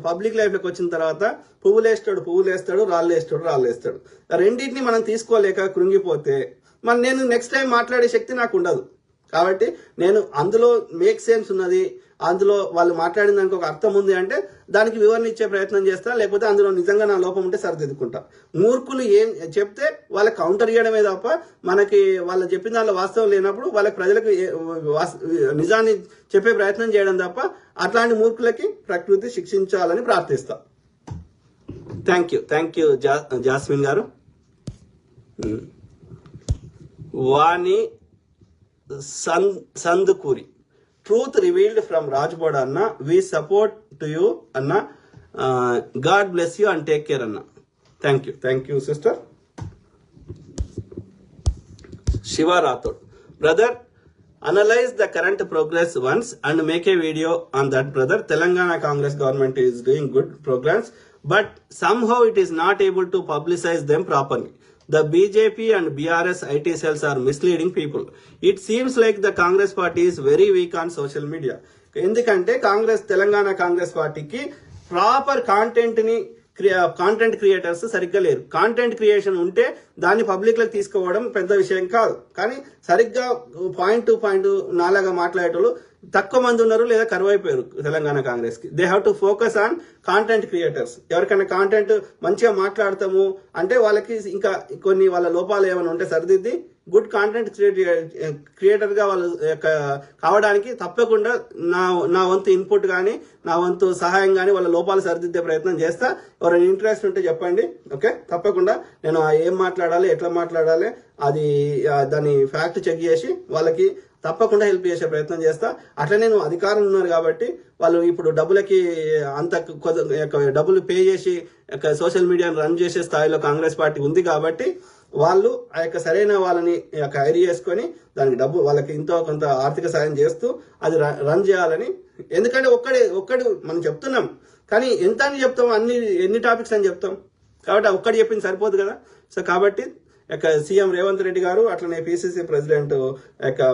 పబ్లిక్ లైఫ్లోకి వచ్చిన తర్వాత పువ్వులేస్తాడు, రాళ్ళేస్తాడు. రెండింటిని మనం తీసుకోలేక కృంగిపోతే నేను నెక్స్ట్ టైం మాట్లాడే శక్తి నాకు ఉండదు. కాబట్టి నేను అందులో మేక్ సెన్స్ ఉన్నది, అందులో వాళ్ళు మాట్లాడిన దానికి ఒక అర్థం ఉంది అంటే దానికి వివరణ ఇచ్చే ప్రయత్నం చేస్తా, లేకపోతే అందులో నిజంగా నా లోపం ఉంటే సరిదిద్దుకుంటా. మూర్ఖులు ఏం చెప్తే వాళ్ళకి కౌంటర్ చేయడమే తప్ప మనకి వాళ్ళు చెప్పిన దానిలో వాస్తవం లేనప్పుడు వాళ్ళకి ప్రజలకు నిజాన్ని చెప్పే ప్రయత్నం చేయడం తప్ప అట్లాంటి మూర్ఖులకి ప్రకృతి శిక్షించాలని ప్రార్థిస్తా. థ్యాంక్ యూ జాస్మిన్ గారు. Vani Sandukuri, truth revealed from Rajbod అన్న, వి సపోర్ట్ టు యూ అన్న, god bless you and take care అన్న. Thank you sister. Shiva Rathod. Brother, analyze the current progress once and make a video on that, brother. Telangana Congress government is doing good programs, but somehow it is not able to publicize them properly. The BJP and BRS IT cells are misleading people. It seems like the Congress party is very weak on social media. ఎందుకంటే కాంగ్రెస్ తెలంగాణ కాంగ్రెస్ పార్టీకి proper content creators సరిగ్గా లేరు. Content creation ఉంటే దాన్ని public లకు తీసుకోవడం పెద్ద విషయం కాదు, కానీ సరిగ్గా పాయింట్ టు పాయింట్ నాలాగా మాట్లాడేటోళ్ళు తక్కువ మంది ఉన్నారు లేదా కరువైపోయారు తెలంగాణ కాంగ్రెస్ కి. They have to focus on content creators. ఎవరికైనా కాంటెంట్ మంచిగా మాట్లాడతాము అంటే వాళ్ళకి ఇంకా కొన్ని వాళ్ళ లోపాలు ఏమైనా ఉంటే సరిదిద్ది గుడ్ కాంటెంట్ క్రియేటర్ గా వాళ్ళు కావడానికి తప్పకుండా నా వంతు ఇన్పుట్ కానీ నా వంతు సహాయం కానీ వాళ్ళ లోపాలు సరిదిద్దే ప్రయత్నం చేస్తా. ఎవరైనా ఇంట్రెస్ట్ ఉంటే చెప్పండి, ఓకే? తప్పకుండా నేను ఏం మాట్లాడాలి, ఎట్లా మాట్లాడాలి, అది దాన్ని ఫ్యాక్ట్ చెక్ చేసి వాళ్ళకి తప్పకుండా హెల్ప్ చేసే ప్రయత్నం చేస్తా. అట్లా నేను అధికారం ఉన్నారు కాబట్టి వాళ్ళు ఇప్పుడు డబ్బులకి అంత డబ్బులు పే చేసి సోషల్ మీడియాను రన్ చేసే స్థాయిలో కాంగ్రెస్ పార్టీ ఉంది కాబట్టి వాళ్ళు ఆ యొక్క సరైన వాళ్ళని హైర్ చేసుకొని దానికి డబ్బు వాళ్ళకి ఎంతో కొంత ఆర్థిక సాయం చేస్తూ అది రన్ చేయాలని. ఎందుకంటే ఒక్కడు మనం చెప్తున్నాం కానీ ఎంత అని చెప్తాం, ఎన్ని టాపిక్స్ అని చెప్తాం కాబట్టి ఒక్కటి చెప్పింది సరిపోదు కదా. సో కాబట్టి సీఎం రేవంత్ రెడ్డి గారు, అట్లనే పిసిసి ప్రెసిడెంట్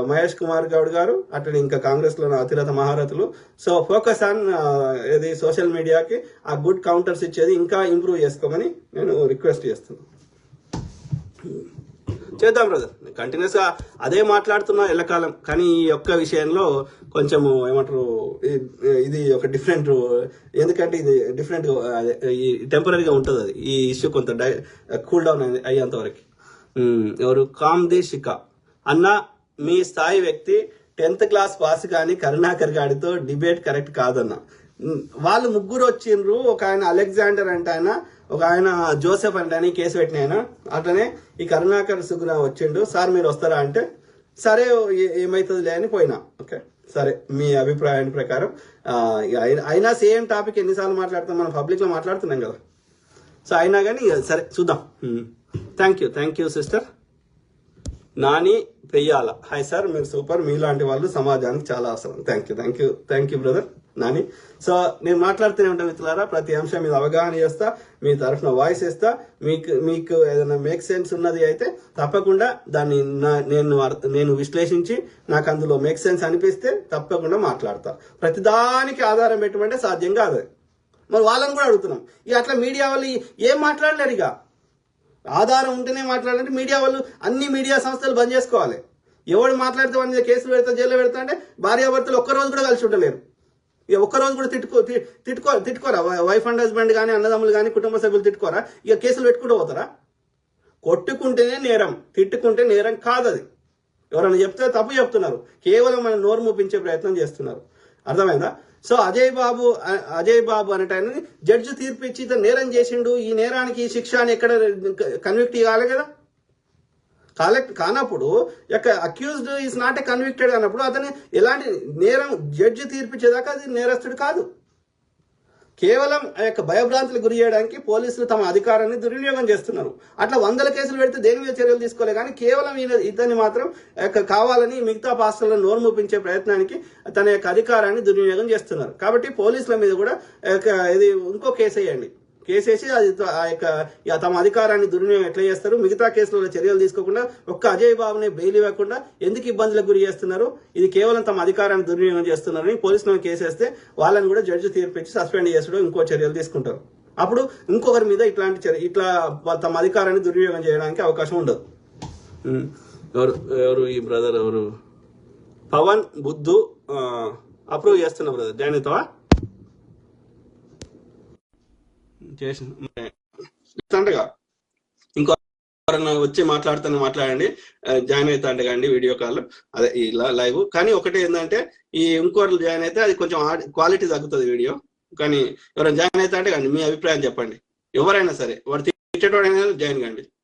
మహేష్ కుమార్ గౌడ్ గారు, అట్లనే ఇంకా కాంగ్రెస్ లో అతిరథ మహారథులు. సో ఫోకస్ ఆన్ ఇది సోషల్ మీడియాకి ఆ గుడ్ కౌంటర్స్ ఇచ్చేది ఇంకా ఇంప్రూవ్ చేసుకోమని నేను రిక్వెస్ట్ చేస్తున్నాను. చేద్దాం బ్రదర్, కంటిన్యూస్ గా అదే మాట్లాడుతున్నా ఎల్లకాలం, కానీ ఈ యొక్క విషయంలో కొంచెము ఏమంటారు, ఇది ఒక డిఫరెంట్, ఎందుకంటే ఇది డిఫరెంట్ టెంపరీగా ఉంటుంది. అది ఈ ఇష్యూ కొంత కూల్ డౌన్ అయ్యేంత వరకు. ఎవరు కామ్ది శిఖ అన్న, మీ స్థాయి వ్యక్తి 10th క్లాస్ పాస్ కానీ కరుణాకర్ గాడితో డిబేట్ కరెక్ట్ కాదన్న. వాళ్ళు ముగ్గురు వచ్చిండ్రు, ఒక ఆయన అలెగ్జాండర్ అంటే ఆయన, ఒక ఆయన జోసెఫ్ అంటే ఆయన కేసు పెట్టిన ఆయన, అట్లనే ఈ కరుణాకర్ సుగుణ వచ్చిండు. సార్ మీరు వస్తారా అంటే సరే ఏమైతుందిలే అని పోయినా. ఓకే సరే, మీ అభిప్రాయం ప్రకారం అయినా సేమ్ టాపిక్ ఎన్నిసార్లు మాట్లాడుతాం, మనం పబ్లిక్ లో మాట్లాడుతున్నాం కదా. సో అయినా కానీ సరే చూద్దాం. Thank you sister Nani Peyyala. Hi sir, మీరు సూపర్, మీలాంటి వాళ్ళు సమాజానికి చాలా అవసరం. Thank you brother Nani. So నేను మాట్లాడుతూనే ఉంటాను మిత్రులారా, ప్రతి అంశం మీద అవగాహన చేస్తా, మీ తరఫున వాయిస్ ఇస్తా. మీకు ఏదైనా మేక్ సెన్స్ ఉన్నది అయితే తప్పకుండా దాన్ని నేను విశ్లేషించి నాకు అందులో మేక్ సెన్స్ అనిపిస్తే తప్పకుండా మాట్లాడతా. ప్రతిదానికి ఆధారం పెట్టమంటే సాధ్యం కాదు. మరి వాళ్ళని కూడా అడుగుతున్నాం, ఇక అట్లా మీడియా వాళ్ళు ఏం మాట్లాడలేరు. ఇక ఆధారం ఉంటేనే మాట్లాడాలంటే మీడియా వాళ్ళు అన్ని మీడియా సంస్థలు బంద్ చేసుకోవాలి. ఎవడు మాట్లాడితే వాడి మీద కేసులు పెడతా, జైల్లో పెడతా అంటే భార్యాభర్తలు ఒక్కరోజు కూడా కలిసి ఉండలేరు. ఇక ఒక్కరోజు కూడా తిట్టుకోరా వైఫ్ అండ్ హస్బెండ్ కానీ, అన్నదమ్ములు కానీ, కుటుంబ సభ్యులు తిట్టుకోరా? ఇక కేసులు పెట్టుకుంటూ పోతారా? కొట్టుకుంటేనే నేరం, తిట్టుకుంటే నేరం కాదు. అది ఎవరైనా చెప్తే తప్పు చెప్తున్నారు, కేవలం మనం నోరు మూపించే ప్రయత్నం చేస్తున్నారు. అర్థమైందా? సో అజయ్ బాబు అనేటాయనని జడ్జి తీర్పు ఇచ్చి ఇతను నేరం చేసిండు, ఈ నేరానికి శిక్ష అని ఎక్కడ కన్విక్ట్ కాలే కదా. కానప్పుడు accused is not a convicted అన్నప్పుడు అతను ఎలాంటి నేరం జడ్జి తీర్పిచ్చేదాకా అది నేరస్తుడు కాదు. కేవలం ఆ యొక్క భయభ్రాంతులకు గురి చేయడానికి పోలీసులు తమ అధికారాన్ని దుర్వినియోగం చేస్తున్నారు. అట్లా 100 కేసులు పెడితే దేని మీద చర్యలు తీసుకోలే, కానీ కేవలం ఇతన్ని మాత్రం కావాలని మిగతా పాస్టర్లను నోరు మూపించే ప్రయత్నానికి తన యొక్క అధికారాన్ని దుర్వినియోగం చేస్తున్నారు. కాబట్టి పోలీసుల మీద కూడా ఇది ఇంకో కేసు వేయండి, కేసేసి అది ఆ యొక్క తమ అధికారాన్ని దుర్వినియోగం ఎట్లా చేస్తారు, మిగతా కేసులలో చర్యలు తీసుకోకుండా ఒక్క అజయ్ బాబుని బెయిల్ ఇవ్వకుండా ఎందుకు ఇబ్బందులకు గురి చేస్తున్నారు, ఇది కేవలం తమ అధికారాన్ని దుర్వినియోగం చేస్తున్నారని పోలీసులను కేసేస్తే వాళ్ళని కూడా జడ్జి తీర్పిచ్చి సస్పెండ్ చేసుడు ఇంకో చర్యలు తీసుకుంటారు. అప్పుడు ఇంకొకరి మీద ఇట్లా తమ అధికారాన్ని దుర్వినియోగం చేయడానికి అవకాశం ఉండదు. ఎవరు ఈ బ్రదర్ ఎవరు పవన్ బుద్ధు అప్రూవ్ చేస్తున్న బ్రదర్ జాయిన్ అవుతావా? చేసిండగా ఇంకో వచ్చి మాట్లాడండి, జాయిన్ అవుతా అంటే కండి వీడియో కాల్, అదే ఇలా లైవ్. కానీ ఒకటి ఏంటంటే ఈ ఇంకోరు జాయిన్ అయితే అది కొంచెం క్వాలిటీ తగ్గుతుంది వీడియో. కానీ ఎవరైనా జాయిన్ అవుతా అంటే కానీ మీ అభిప్రాయం చెప్పండి. ఎవరైనా సరే, వాడు తిట్టేటోడైనా జాయిన్ కండి.